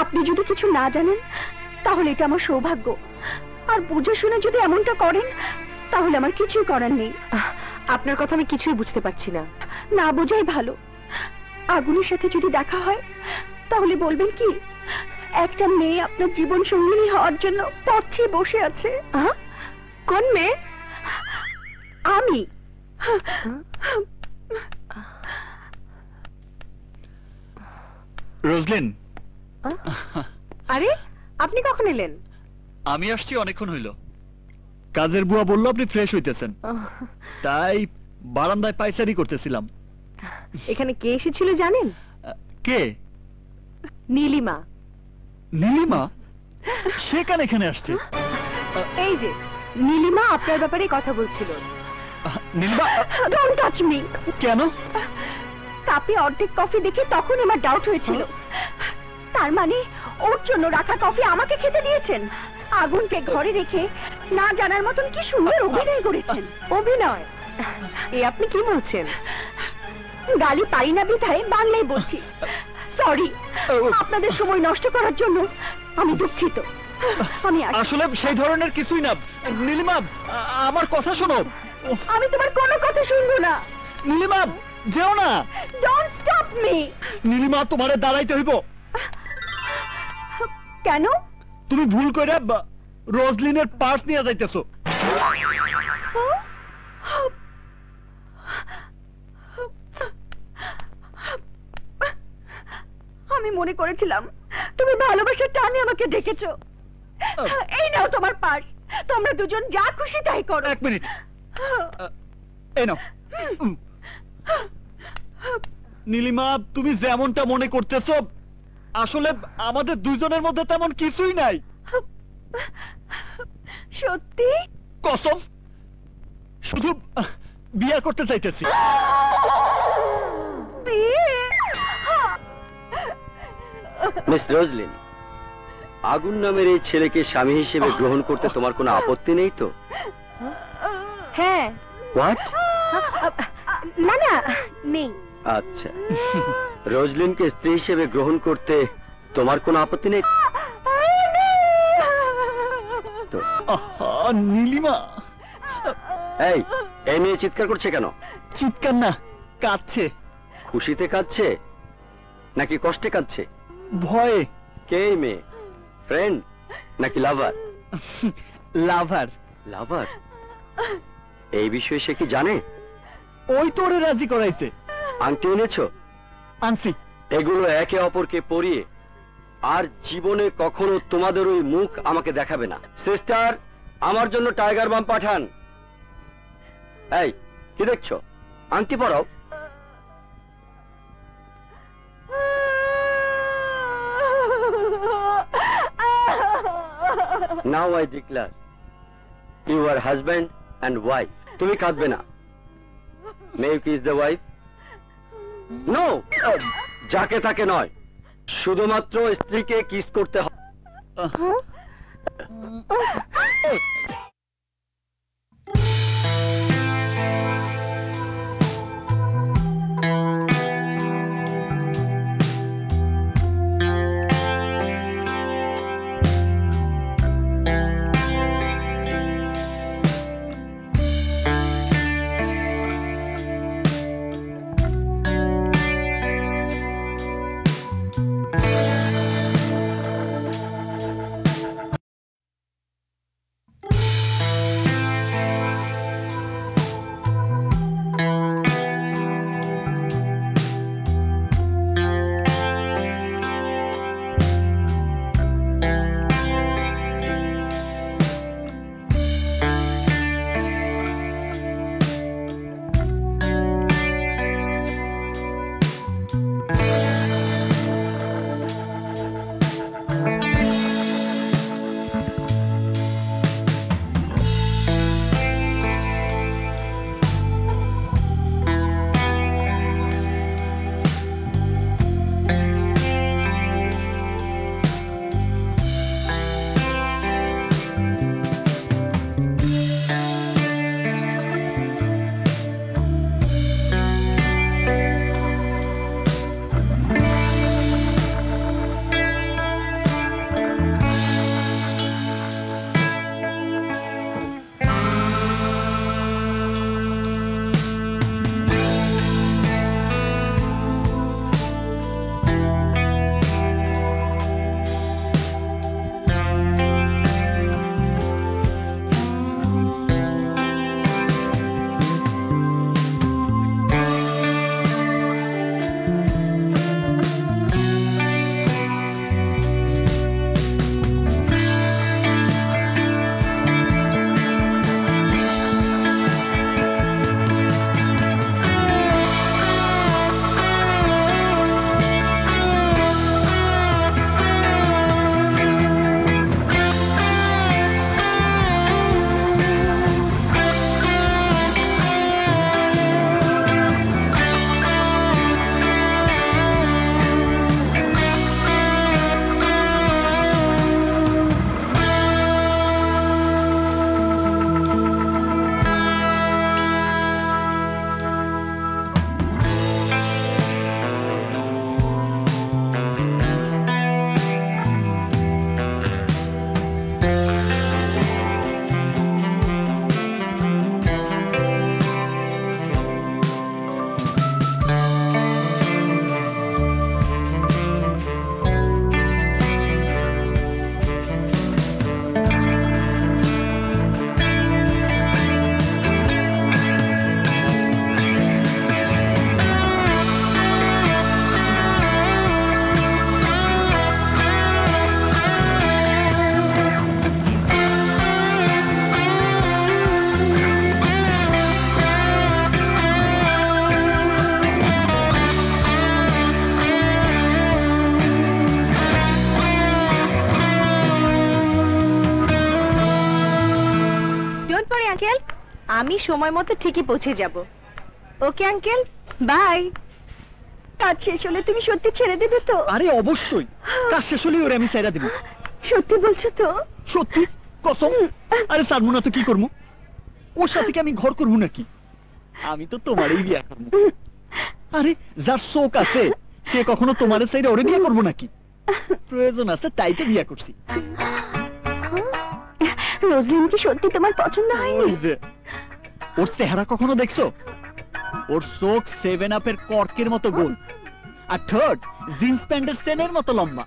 আপনি যদি কিছু না জানেন তাহলে এটা আমার সৌভাগ্য, আর বুঝে শুনে যদি এমনটা করেন তাহলে আমার কিছুই করার নেই। আপনার কথা আমি কিছুই বুঝতে পারছি না। না বোঝাই ভালো। আগুনের সাথে যদি দেখা হয় তাহলে বলবেন কি একটা মেয়ে আপনার জীবন সঙ্গিনী হওয়ার জন্য পথে বসে আছে। কোন মেয়ে? আমি। রোজলিন, আরে আপনি কখন এলেন? আমি আসছি অনেকক্ষণ হইল। কাজের বুয়া বলল আপনি ফ্রেশ হইতেছেন, তাই বারান্দায় পায়চারি করতেছিলাম। এখানে কে এসেছিল জানেন? কে? নীলিমা। নীলিমা? সে কেন এখানে আসছে? এই যে নীলিমা আপনার ব্যাপারে কথা বলছিল। নীলিমা? Don't touch me. কেন? কাপে অর্ধেক কফি দেখে তখন আমার ডাউট হয়েছিল। তার মানে ওর জন্য রাখা কফি আমাকে খেতে দিয়েছেন। আগুনকে ঘরে রেখে না জানার মতন কি সুন্দর অভিনয় করেছেন। অভিনয়? এ আপনি কি বলছেন? গালি পারি না বিধায় বাংলায় বলছি। সরি, আপনাদের সময় নষ্ট করার জন্য আমি দুঃখিত। আমি আসলে সেই ধরনের কিছুই না। নীলিমা, আমার কথা শোনো। আমি তোমার কোনো কথা শুনবো না। নীলিমা, যেও না। Don't stop me. নীলিমা, তোমারে দাঁড়াইতে হইব। কেন? তুমি ভুল করে রোজলিনের পার্স নিয়ে যাইতেছো। আমি মনে করেছিলাম তুমি ভালোবাসার টানে আমাকে ডেকেছো। এই নাও তোমার পার্স, তোমরা দুজন যা খুশি তাই করো। এক মিনিট, এই নাও। নীলিমা, তুমি যেমনটা মনে করতেছো আসলে আমাদের দুজনের মধ্যে তেমন কিছুই নাই। সত্যি? কসম, শুধু বিয়ে করতে চাইতেছি। মিস রোজলিন, আগুন নামের এই ছেলেকে স্বামী হিসেবে গ্রহণ করতে তোমার কোনো আপত্তি নেই তো? হ্যাঁ। হোয়াট? না না, নেই। আচ্ছা, রোজলিনকে স্ত্রী হিসেবে গ্রহণ করতে তোমার কোনো আপত্তি নেই তো? নীলিমা, এই এই মেয়ে চিৎকার করছে কেন? চিৎকার না, কাঁদছে। খুশিতে কাঁদছে নাকি কষ্টে কাঁদছে? ভয়ে। কে এই মেয়ে? ফ্রেন্ড নাকি লাভার? লাভার। লাভার? এই বিষয়ে সে কি জানে? ওই তোরে রাজি করাইছে। আংটি এনেছো? আনছি। এগুলো একে অপরকে পরিয়ে আর জীবনে কখনো তোমাদের ওই মুখ আমাকে দেখাবে না। সিস্টার, আমার জন্য টাইগার বাম পাঠান। এই কি দেখছো? আংটি পরাও। Now I declare you are husband and wife. তুমি কাঁদবে না। May you kiss the wife? No, যাকে তাকে নয়, শুধুমাত্র স্ত্রীকে কিস করতে হবে। আমি সময় মতো ঠিকই পৌঁছে যাব। Okay uncle, bye. কাজ শেষ হলে তুমি সত্যি ছেড়ে দেবে তো? আরে অবশ্যই, কাজ শেষ হলেই ওরে আমি ছেড়ে দিব। সত্যি বলছো তো? সত্যি কসম। আরে ছাড়বো না তো কি করবো? ওর সাথে কি আমি ঘর করবো নাকি? আমি তো তোমারই বিয়া করবো। আরে যার শোক আছে সে কখনো তোমারে চাইরে ওরে বিয়া করবো নাকি? প্রয়োজন আছে তাই তো বিয়া করছি। রোজলিন কি সত্যি তোমার পছন্দ হয়নি? ওই যে, ওর চেহারা কখনো দেখছো? ওর চোখ 7 আপের কর্কের মতো গোল, আর ঠোঁট জিন্স প্যান্টের চেনের মতো লম্বা।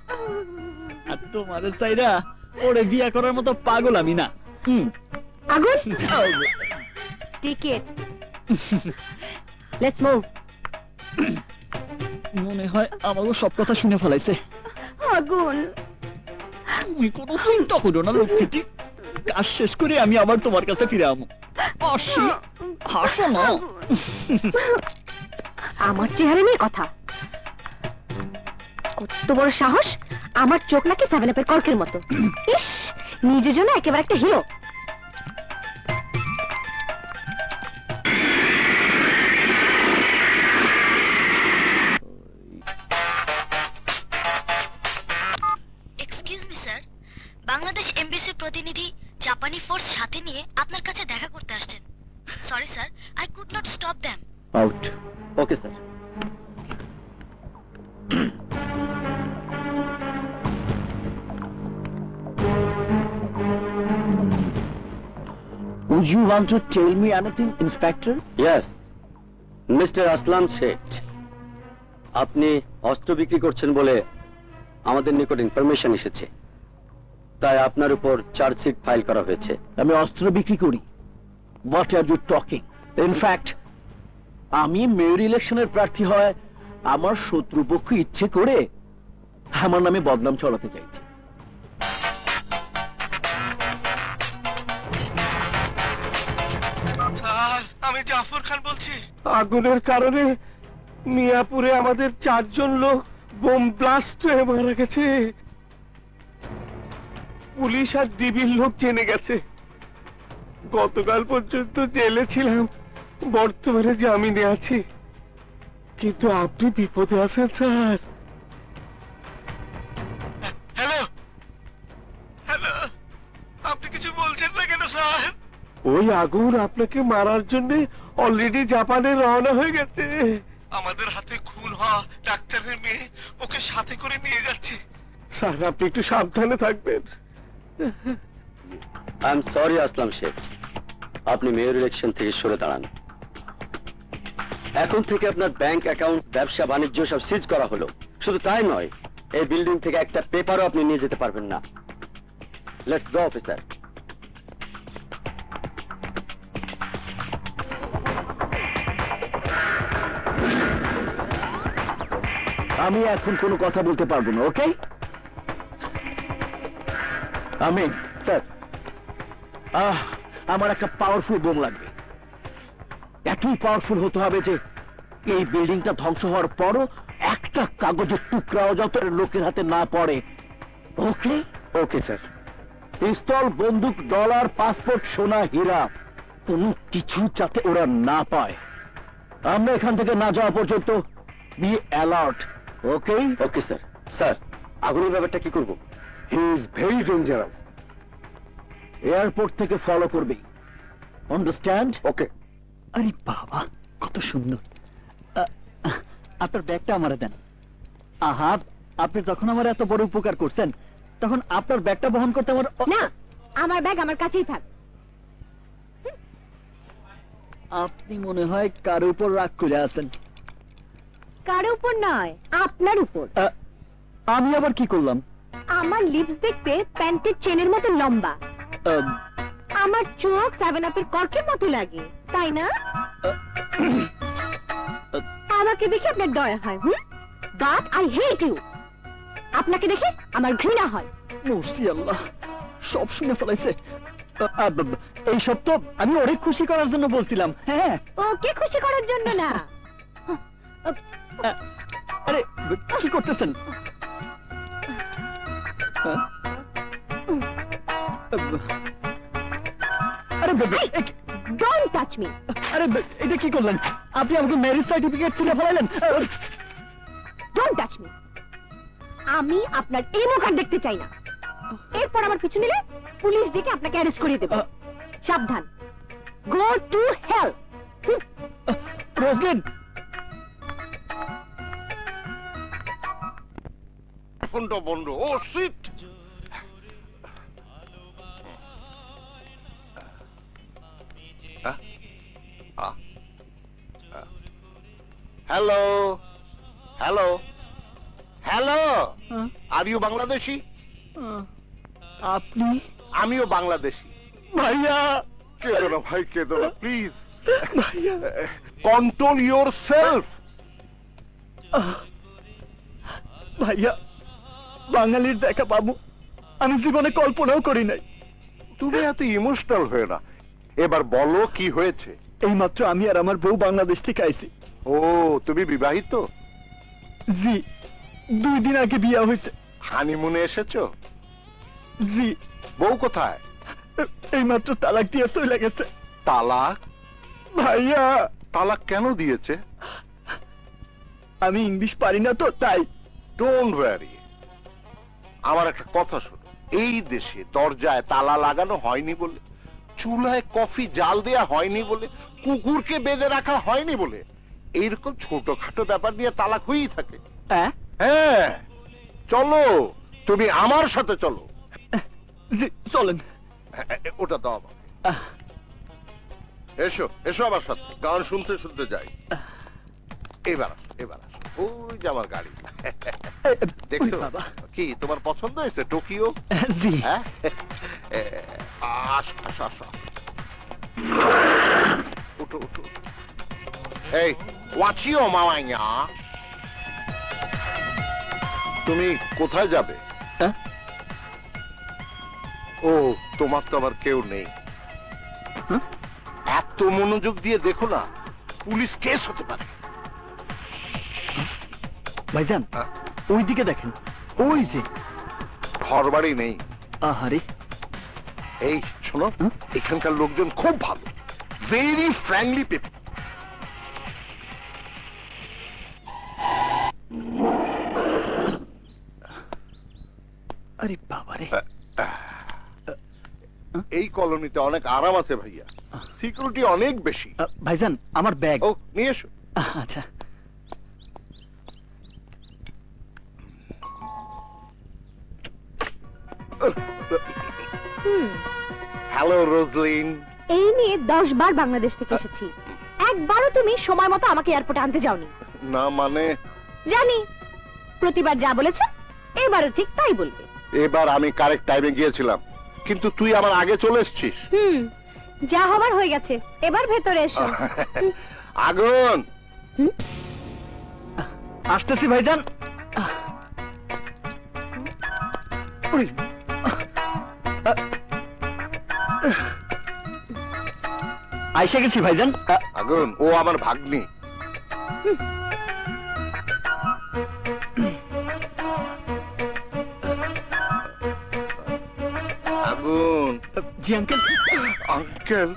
আর তোমারে চাইরা ওরে বিয়া করার মতো পাগল আমি না। আগুন, টিকেট, লেটস মুভ। মনে হয় আমাকে সব কথা শুনে ফেলাইছে। আগুন, তুমি কোনো চিন্তা করো না লক্ষ্মীটি, কাজ শেষ করে আমি আবার তোমার কাছে ফিরে আমো। আসি, হাসো না। আমার চেহারা নিয়ে কথা? কত বড় সাহস! আমার চোখ নাকি 7 আপের কর্কের মতো। ইস, নিজের জন্য একেবারে একটা hero. Excuse me sir, Bangladesh এমবেসির প্রতিনিধি জাপানি ফোর্স সাথে নিয়ে আপনার কাছে দেখা করতে আসছেন। Sorry sir, I could not stop them. Out. Okay sir. Would you want to tell me anything, Inspector? Yes, mister Aslam Seth, আপনি অস্ত্র বিক্রি করছেন বলে আমাদের নিকট ইনফরমেশন এসেছে, তাই আপনার উপর চার্জশিট ফাইল করা হয়েছে। আমি অস্ত্র বিক্রি করি? What are you talking? In fact, আমি মেয়র ইলেকশনের প্রার্থী হয় আমার শত্রুপক্ষ ইচ্ছে করে আমার নামে বদনাম ছড়াতে চাইছে। স্যার, আমি জাফর খান বলছি। আগুনের কারণে মিয়াপুরে আমাদের 4 জন লোক বোম ব্লাস্ট হয়ে মারা গেছে। পুলিশ আর ডিবির লোক জেনে গেছে। গতকাল পর্যন্ত জেলে ছিলাম, বর্তমানে জামিনে আছি, কিন্তু আপনি বিপদে আছেন স্যার। হ্যালো হ্যালো, আপনি কিছু বলছেন না কেন স্যার? ওই আগুন আপনাকে মারার জন্য অলরেডি জাপানে রওনা হয়ে গেছে। আমাদের হাতে খুন হওয়া ডাক্তারের মেয়ে ওকে সাথে করে নিয়ে যাচ্ছে। স্যার, আপনি একটু সাবধানে থাকবেন। আই এম সরি আসলাম শেঠ, আপনি মেয়র ইলেকশন থেকে সরে দাঁড়ান। এখন থেকে আপনার ব্যাংক অ্যাকাউন্ট, ব্যবসা বাণিজ্য সব সিজ করা হলো। শুধু তাই নয়, এই বিল্ডিং থেকে একটা পেপারও আপনি নিয়ে যেতে পারবেন না। Let's go officer. আমি এখন কোনো কথা বলতে পারবো না, ওকে? আমি স্যার, আমার একটা পাওয়ারফুল বোম লাগবে। এতই পাওয়ারফুল হতে হবে যে এই বিল্ডিংটা ধ্বংস হওয়ার পরও একটা কাগজের টুকরাও যাতে লোকের হাতে না পড়ে। ওকে? Okay sir. পিস্তল, বন্দুক, ডলার, পাসপোর্ট, সোনা, হীরা, কোনো কিছু যাতে ওরা না পায়। আমরা এখান থেকে না যাওয়া পর্যন্ত be alert, okay? Okay sir. Sir, আগুনের ব্যাপারটা কি করব? He is very dangerous. Airport থেকে ফলো করবে, আন্ডারস্ট্যান্ড? ওকে। আরে বাবা, কত সুন্দর। আপনার ব্যাগটা আমারে দেন। আহা, আপনি যখন আমার এত বড় উপকার করছেন তখন আপনার ব্যাগটা বহন করতে আমার না, আমার ব্যাগ আমার কাছেই থাক। আপনি মনে হয় কার উপর রাগ করে আছেন। কার উপর নয়, আপনার উপর। আমি আবার কি করলাম? আমার লিপস দেখতে প্যান্টের চেনের মতো লম্বা, আমার চোখ 7 আপের কর্কের মতো লাগে, তাই না? আমাকে দেখে আপনার দয়া হয়, বাট আই হেট ইউ। আপনাকে দেখে আমার ঘৃণা হয়। মুর্শি আল্লাহ, সব শুনে ফেলাইছে। এইসব তো আমি অনেক খুশি করার জন্য বলছিলাম। হ্যাঁ, ওকে খুশি করার জন্য না। আরে কি করতেছেন? আরে ডোন্ট টাচ মি। আরে এটা কি করলেন আপনি? আমাকে ম্যারেজ সার্টিফিকেট তুলে ফেলালেন। Don't touch me. আমি আপনার এই মুখ আর দেখতে চাই না। এরপর আমার পিছু নিলে পুলিশ ডেকে আপনাকে অ্যারেস্ট করিয়ে দেব। সাবধান। গো টু হেল। রোজলিন, ফোনটা বন্ধ। Oh shit. Hello hello hello, are you Bangladeshi? আপনি? আমিও বাংলাদেশি। ভাইয়া, কেঁদো না ভাই, কেঁদো না প্লিজ। ভাইয়া, কন্ট্রোল ইউর সেলফ। ভাইয়া, বাঙালির দেখা পাবো আমি জীবনে কল্পনাও করি নাই। তুমি এত ইমোশনাল হয়ে না, এবার বলো কি হয়েছে। এইমাত্র আমি আর আমার বউ বাংলাদেশ থেকে আইছি। ও, তুমি বিবাহিত? জি, 2 দিন আগে বিয়া হয়েছে। হানিমুনে এসেছো? জি। বউ কোথায়? এইমাত্র তালাক দিয়ে চলে গেছে। তালাক? ভাইয়া, তালাক কেন দিয়েছে? আমি ইংলিশ পারি না তো তাই। ডোন্ট ওয়ারি, আমার একটা কথা শোনো। এই দেশে দরজায় তালা লাগানো হয়নি বলে, চুলায় কফি জাল দেয়া হয়নি বলে, কুকুরকে বেঁধে রাখা হয়নি বলে, এইরকম ছোটখাটো ব্যাপার নিয়ে তালাক হয়েই থাকে। হ্যাঁ, হ্যাঁ, চলো, তুমি আমার সাথে চলো। জি, চলেন। ওটা দাও আমাকে। এসো এসো আমার সাথে, গান শুনতে শুনতে যাই। এবার আসো, এবার আসো। ওই যে আমার গাড়ি। দেখছো বাবা, কি তোমার পছন্দ হয়েছে টোকিও? জি। হ্যাঁ, আসো আসো আসো। উঠো উঠো। এই ওয়াচিও মাওয়াইয়া, তুমি কোথায় যাবে? হ্যাঁ? ও, তোমার তো আবার কেউ নেই। হ্যাঁ? এত মনোযোগ দিয়ে দেখো না, পুলিশ কেস হতে পারে। ভাইজান, হ্যাঁ? ওইদিকে দেখেন, ওই যে। ঘর বাড়ি নেই। আহারে। এই শোনো, হ্যাঁ? এখানকার লোকজন খুব ভালো, ভেরি ফ্র্যাঙ্কলি পিপল। আরে বাবারে। এই কলোনিতে অনেক আরাম আছে ভাইয়া, সিকিউরিটি অনেক বেশি। ভাইজান, আমার ব্যাগ। ও, নিয়ে এসো। আচ্ছা। হ্যালো রোজলিন। এই নিয়ে 10 বার বাংলাদেশ থেকে এসেছি, একবারও তুমি সময় মতো আমাকে এয়ারপোর্টে আনতে যাওনি। না মানে? জানি, প্রতিবার যা বলেছ এবারও ঠিক তাই বলবে। এবার আমি কারেক্ট টাইমে গিয়েছিলাম, কিন্তু তুই আমার আগে চলে এসেছিস। যা হবার হয়ে গেছে, এবার ভেতরে এসো। আগুন। আসতেছি ভাইজান। উই। আইসা গেছি ভাইজান। আগুন, ও আমার ভাগ্নি। আগুন। জি আঙ্কেল। আঙ্কেল?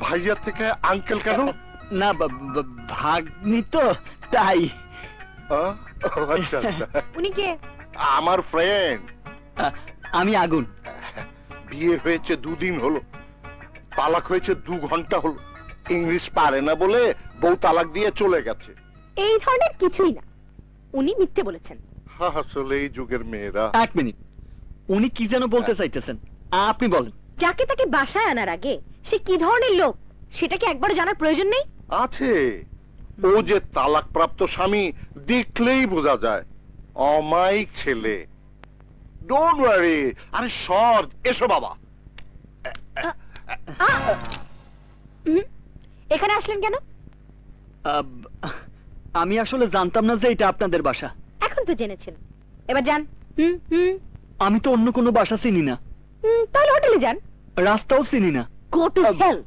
ভাইয়া থেকে আঙ্কেল কেন? না, ভাগ্নি তো তাই। আচ্ছা আচ্ছা। উনি কে? আমার ফ্রেন্ড। আমি আগুন। বিয়ে হয়েছে 2 দিন হলো, তালাক হয়েছে 2 ঘন্টা হলো। ইংলিশ পারে না বলে বউ তালাক দিয়ে চলে গেছে। এই ধরনের কিছুই না, উনি মিথ্যে বলেছেন। আসলে এই যুগের মেয়েরা। 1 মিনিট, উনি কি যেন বলতে চাইতেছেন, আপনি বলেন। যাকে তাকে বাসায় আনার আগে সে কি ধরনের লোক সেটা কি একবার জানার প্রয়োজন নেই? আছে, ও যে তালাক প্রাপ্ত স্বামী দেখলেই বোঝা যায়। অমায়িক ছেলে। Don't worry. আরে সর, এসো বাবা। এখানে আসলেন কেন? আমি আসলে জানতাম না যে এটা আপনাদের বাসা। এখন তো জেনেছেন, এবার যান। আমি তো অন্য কোনো বাসা চিনি না। তাহলে হোটেলে যান। রাস্তাও চিনি না। Go to hell.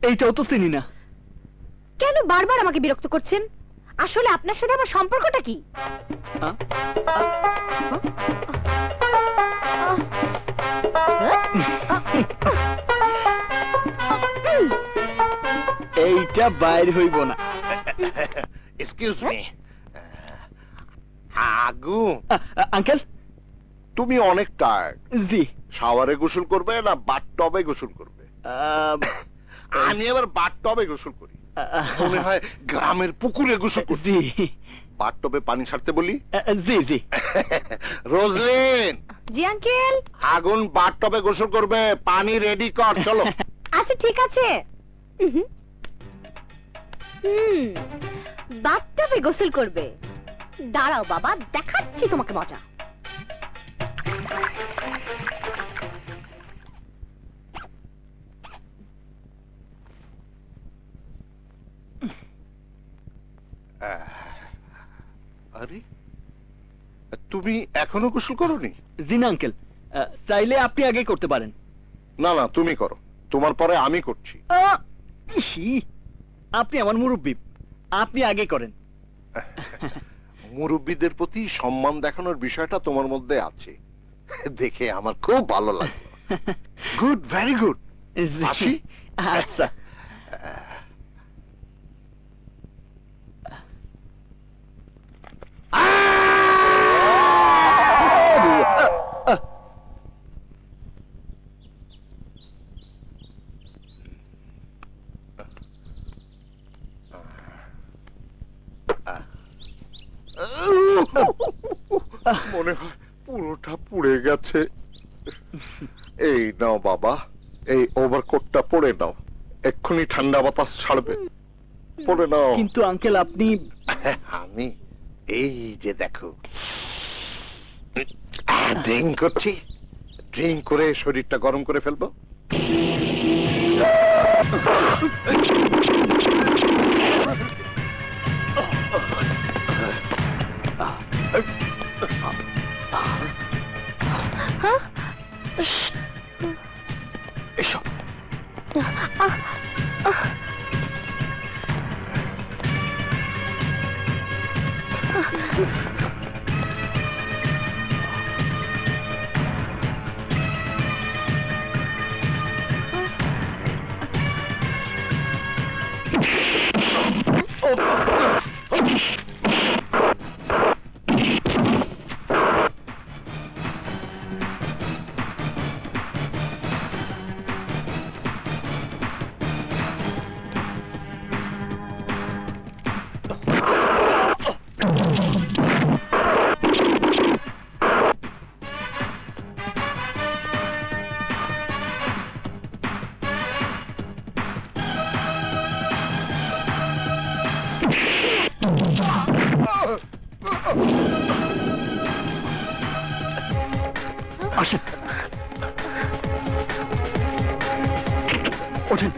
এইটাও তো চিনি না। কেন বারবার আমাকে বিরক্ত করছেন? আসলে আপনার সাথে আমার সম্পর্কটা কি? এটা বাইর হইব না। এক্সকিউজ মি আগুন, আঙ্কেল। তুমি অনেক টায়ার্ড, জি। শাওয়ারে গোসল করবে না বাথটবে গোসল করবে? আমি আবার বাথটবে গোসল করি, মনে হয় গ্রামের পুকুরে গোসল করি। জি। বাথটবে পানি ছাড়তে বলি? জি জি। রোজলিন। জি আঙ্কেল। আগুন বাথটবে গোসল করবে, পানি রেডি কর, চলো। আচ্ছা ঠিক আছে। বাথটবে গোসল করবে? দাঁড়াও বাবা, দেখাচ্ছি তোমাকে মজা। আরে তুমি এখনো গোসল করোনি? জি না আঙ্কেল, চাইলে আপনি আগে করতে পারেন। না না, তুমি করো, তোমার পরে আমি করছি। আপনি আমার মুরব্বি, আপনি আগে করেন। মুরব্বীদের প্রতি সম্মান দেখানোর বিষয়টা তোমার মধ্যে আছে, দেখে আমার খুব ভালো লাগলো। Good, very good. আসি। আচ্ছা। মনে হয় পুরোটা পুড়ে গেছে। এই নাও বাবা, এই ওভারকোটটা পরে নাও, এক্ষুনি ঠান্ডা বাতাস ছাড়বে, পরে নাও। কিন্তু আঙ্কেল আপনি। আমি এই যে দেখো ড্রিঙ্ক করছি, ড্রিঙ্ক করে শরীরটা গরম করে ফেলবো। এসো। আসেন, ওঠেন।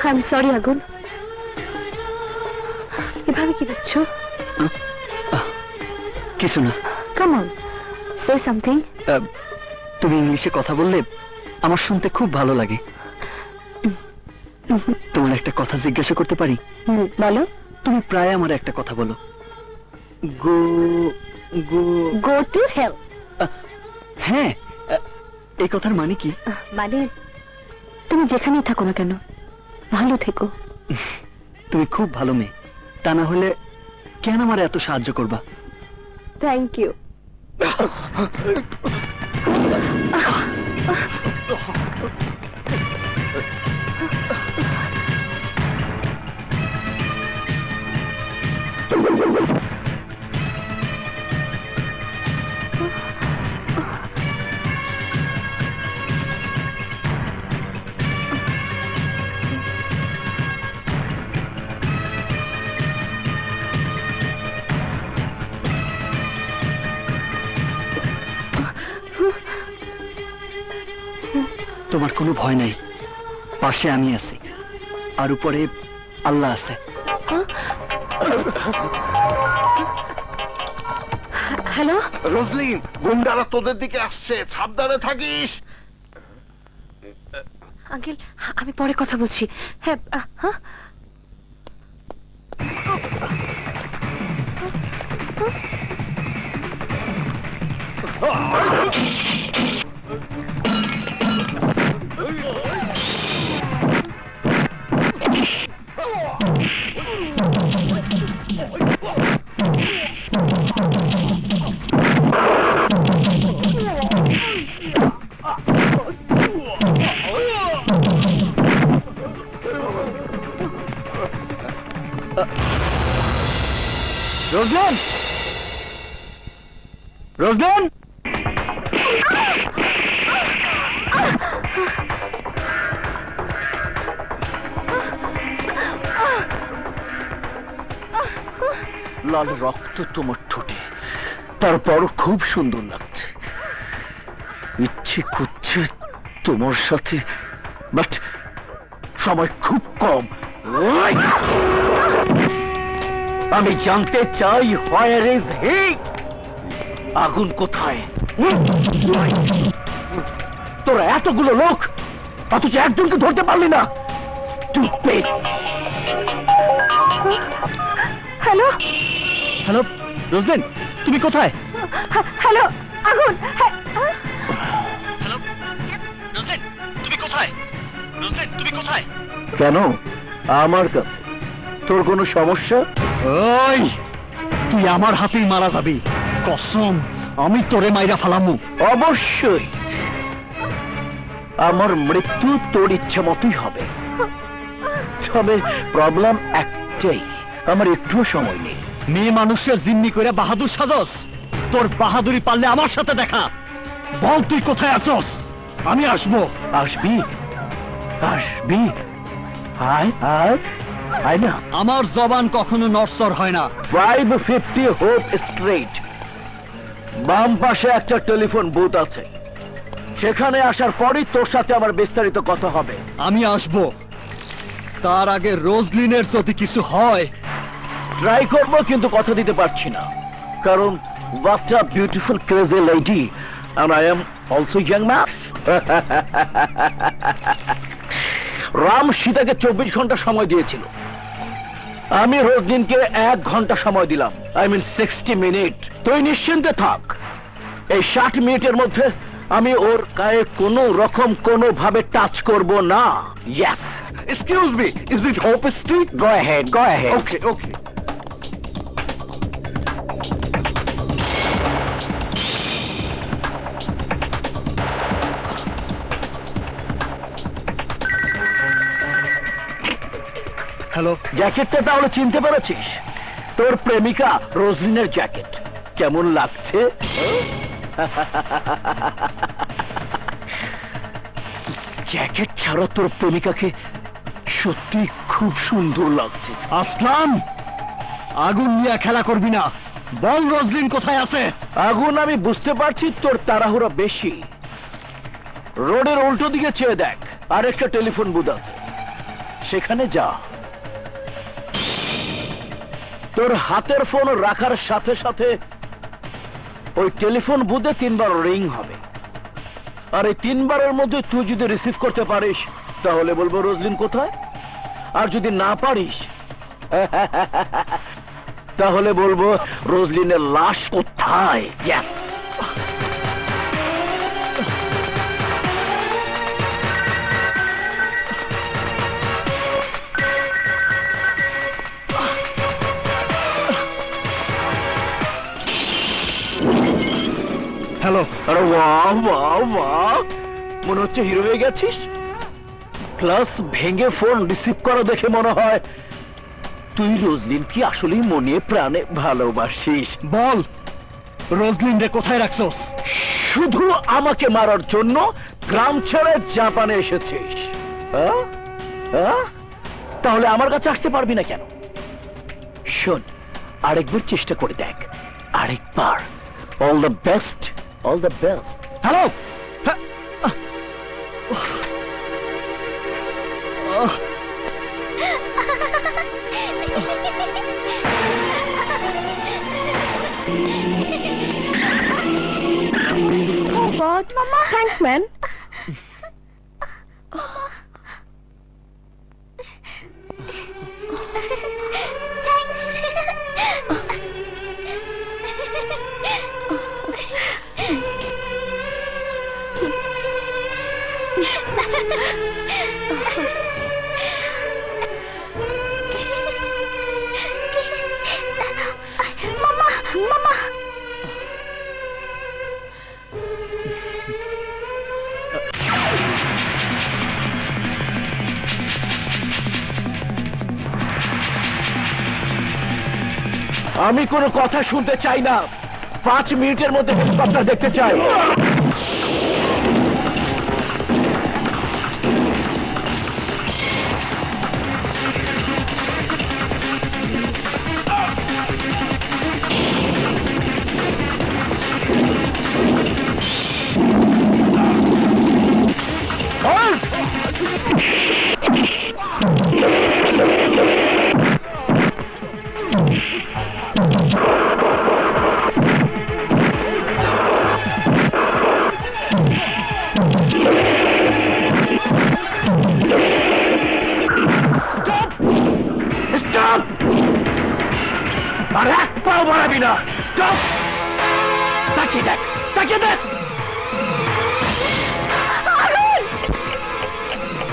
I'm sorry, আগুন। এভাবে কি দেখছো? কিছু না। Come on, say something. তুমি ইংলিশে কথা বললে আমার শুনতে খুব ভালো লাগে। তোমার একটা কথা জিজ্ঞাসা করতে পারি? বলো। তুমি প্রায় আমার একটা কথা বলো, গো গো Go to hell. হ্যাঁ, এই কথার মানে কি? মানে তুমি যেখানেই থাকো না কেন ভালো থেকো। তুমি খুব ভালো মেয়ে, তা না হলে কেন আমার এত সাহায্য করবা? Thank you. তোমার কোনো ভয় নাই, পাশে আমি আছি, আর উপরে আল্লাহ আছে। হ্যালো রোজলিন, গুন্ডারা তোদের দিকে আসছে, সাবধানে থাকিস। আঙ্কেল, আমি পরে কথা বলছি। হ্যাঁ হ্যাঁ। রোজলিন, রোজলিন, লাল রক্ত তোমার ঠোঁটে, তারপরও খুব সুন্দর লাগছে। ইচ্ছে করছে তোমার সাথে, বাট সময় খুব কম। আমি জানতে চাই, হোয়ার ইজ হি? আগুন কোথায়? তোরা এতগুলো লোক, অথচ একজনকে ধরতে পারলি না। Stupid! হ্যালো হ্যালো রোজলিন, তুমি কোথায়? হ্যালো, আগুন। হ্যালো রোজলিন, তুমি কোথায়? রোজলিন, তুমি কোথায়? কেন আমার কাছে? তোর কোনো সমস্যা? ওই, তুই আমার হাতেই মারা যাবি, কসম, আমি তোরে মাইরা ফালামু। অবশ্যই, আমার মৃত্যু তোর ইচ্ছে মতোই হবে। তবে প্রবলেম একটাই, আমার একটুও সময় নেই। মেয়ে মানুষের জিম্মি করে বাহাদুর সাজস? তোর বাহাদুরি পারলে আমার সাথে দেখা। বল তুই কোথায় আসস, আমি আসবো। আসবি? আসবি? আয় আয় আয় না। আমার জবান কখনো নড়চড় হয় না। 550 হোপ স্ট্রিট, বাম পাশে একটা টেলিফোন বুথ আছে। সেখানে আসার পরই তোর সাথে আমার বিস্তারিত কথা হবে। আমি আসবো, তার আগে রোজলিনের যদি কিছু হয়। ট্রাই করবো, কিন্তু কথা দিতে পারছি না, কারণ what a beautiful crazy lady and I am also young man. Ram সীতাকে 24 ঘন্টা সময় দিয়েছিল, আমি রোজলিনকে 1 ঘন্টা সময় দিলাম, I mean 60 মিনিট। তুই নিশ্চিন্তে থাক, এই 60 মিনিটের মধ্যে আমি ওর গায়ে কোনো রকম কোনো ভাবে টাচ করব না। Yes. Excuse me, is it Hope Street? Go ahead, go ahead. Okay, okay. Hello, জ্যাকেটটা তাহলে চিনতে পেরেছিস? তোর প্রেমিকা রোজলিনের জ্যাকেট। কেমন লাগছে? জ্যাকেট ছাড়া তোর প্রেমিকাকে সত্যি খুব সুন্দর লাগছে। আসলাম, আগুন নিয়ে খেলা করবি না। বল রোজলিন কোথায় আছে? আগুন আমি বুঝতে পারছি, তোর তাড়াহুড়া বেশি। রোডের উল্টো দিকে চেয়ে দেখ, আরেকটা টেলিফোন বুথ আছে, সেখানে যা। তোর হাতের ফোন রাখার সাথে সাথে ওই টেলিফোন বুথে 3 বার রিং হবে, আর এই 3 বারের মধ্যে তুই যদি রিসিভ করতে পারিস তাহলে বলবো রোজলিন কোথায়, আর যদি না পারিস তাহলে বলবো রোজলিনের লাশ কোথায়। Yes. বাহ বাহ বাহ, মনে হচ্ছে হিরো হয়ে গেছিস। ক্লাস ভেঙে ফোন রিসিভ করা দেখে মনে হয় তুই রোজলিন কি আসলেই মনে প্রাণে ভালোবাসিস। বল, রোজলিন রে কোথায় রাখছস? শুধু আমাকে মারার জন্য গ্রাম ছেড়ে জাপানে এসেছিস? হ্যাঁ? হ্যাঁ? তাহলে আমার কাছে আসতে পারবি না কেন? শোন, আরেকবার চেষ্টা করে দেখ, আরেকবার। All the best, all the best. Hello. Oh God, Mama. Thanks, man. Mama. আমি কোনো কথা শুনতে চাই না। 5 মিনিটের মধ্যে হেলিকপ্টার দেখতে চাই। আর এক পাও বাড়াবি না। স্টপ! তাকিয়ে দেখ, তাকিয়ে দেখ।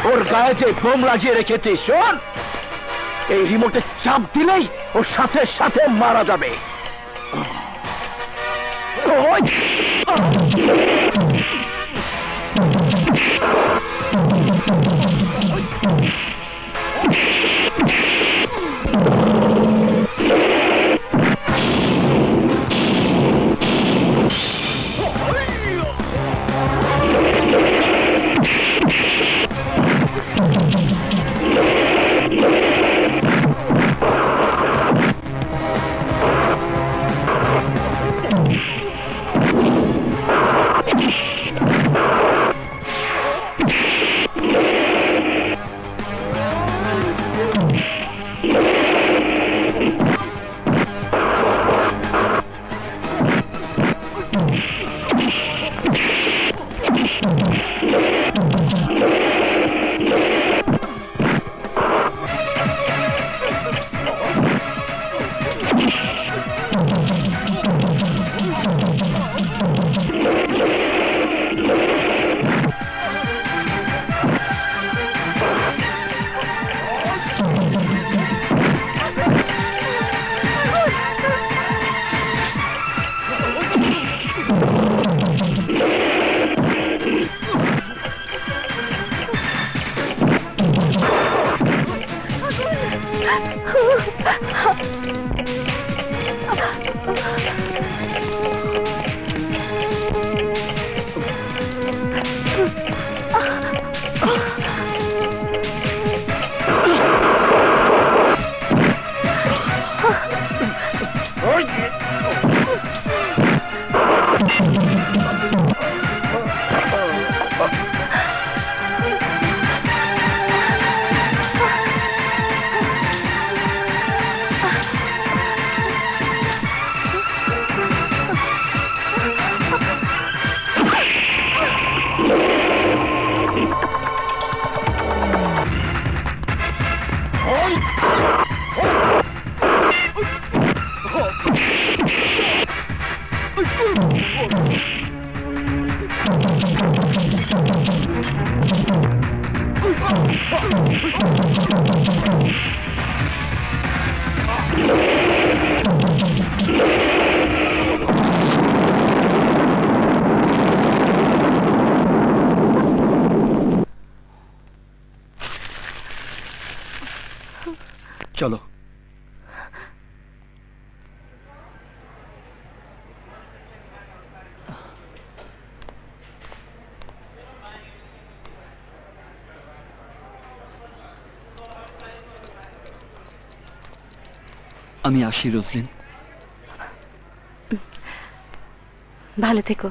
ওর গায়ে যে বোম লাগিয়ে রেখেছিস, শোন, এই রিমোটে চাপ দিলেই ওর সাথে সাথে মারা যাবে। ওই! চলো। আমি আসি রোজলিন। ভালো থেকো।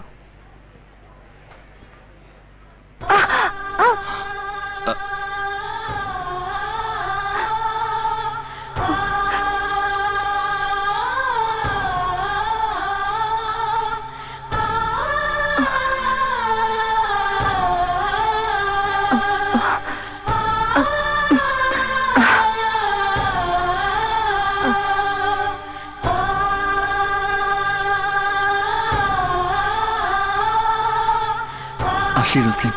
আসি রোজলিন।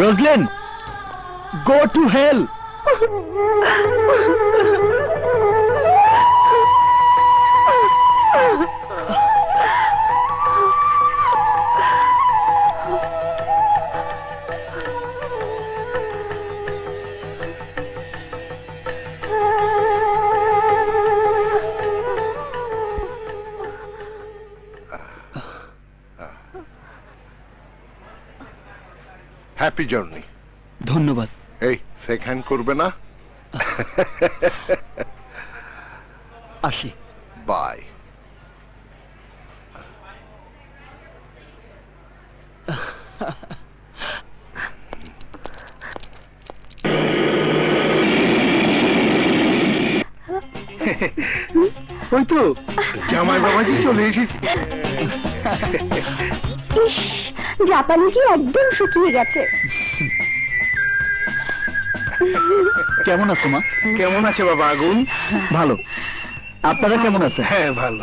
Roslyn, go to hell! Happy journey. ধন্যবাদ। এই সেকেন্ড করবে না? আসি। বাই। ওই তো জামাই বাবাজি চলে এসেছে। ইস, জাপানি কি একদম শুকিয়ে গেছে। কেমন আছো মা? কেমন আছে বাবা আগুন? ভালো। আপনারা কেমন আছেন? হ্যাঁ ভালো।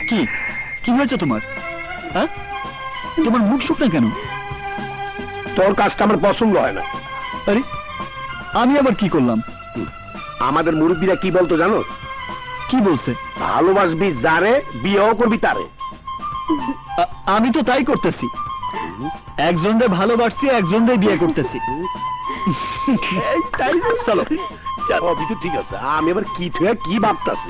কি কি হয়েছে তোমার? হ্যাঁ, তোমার মুখ শুকনো কেন? তোর কাজটা আমার পছন্দ হয় না। আরে আমি আবার কি করলাম? আমাদের মুরব্বীরা কি বলতো জানো? কি বলছে? ভালোবাসবি যারে বিয়েও করবি তারে। আমি তো তাই করতেছি। একজনরে ভালোবাসছি, একজনরে বিয়ে করতেছি। চলো সবই তো ঠিক আছে, আমি আবার কি ভাবতাছি।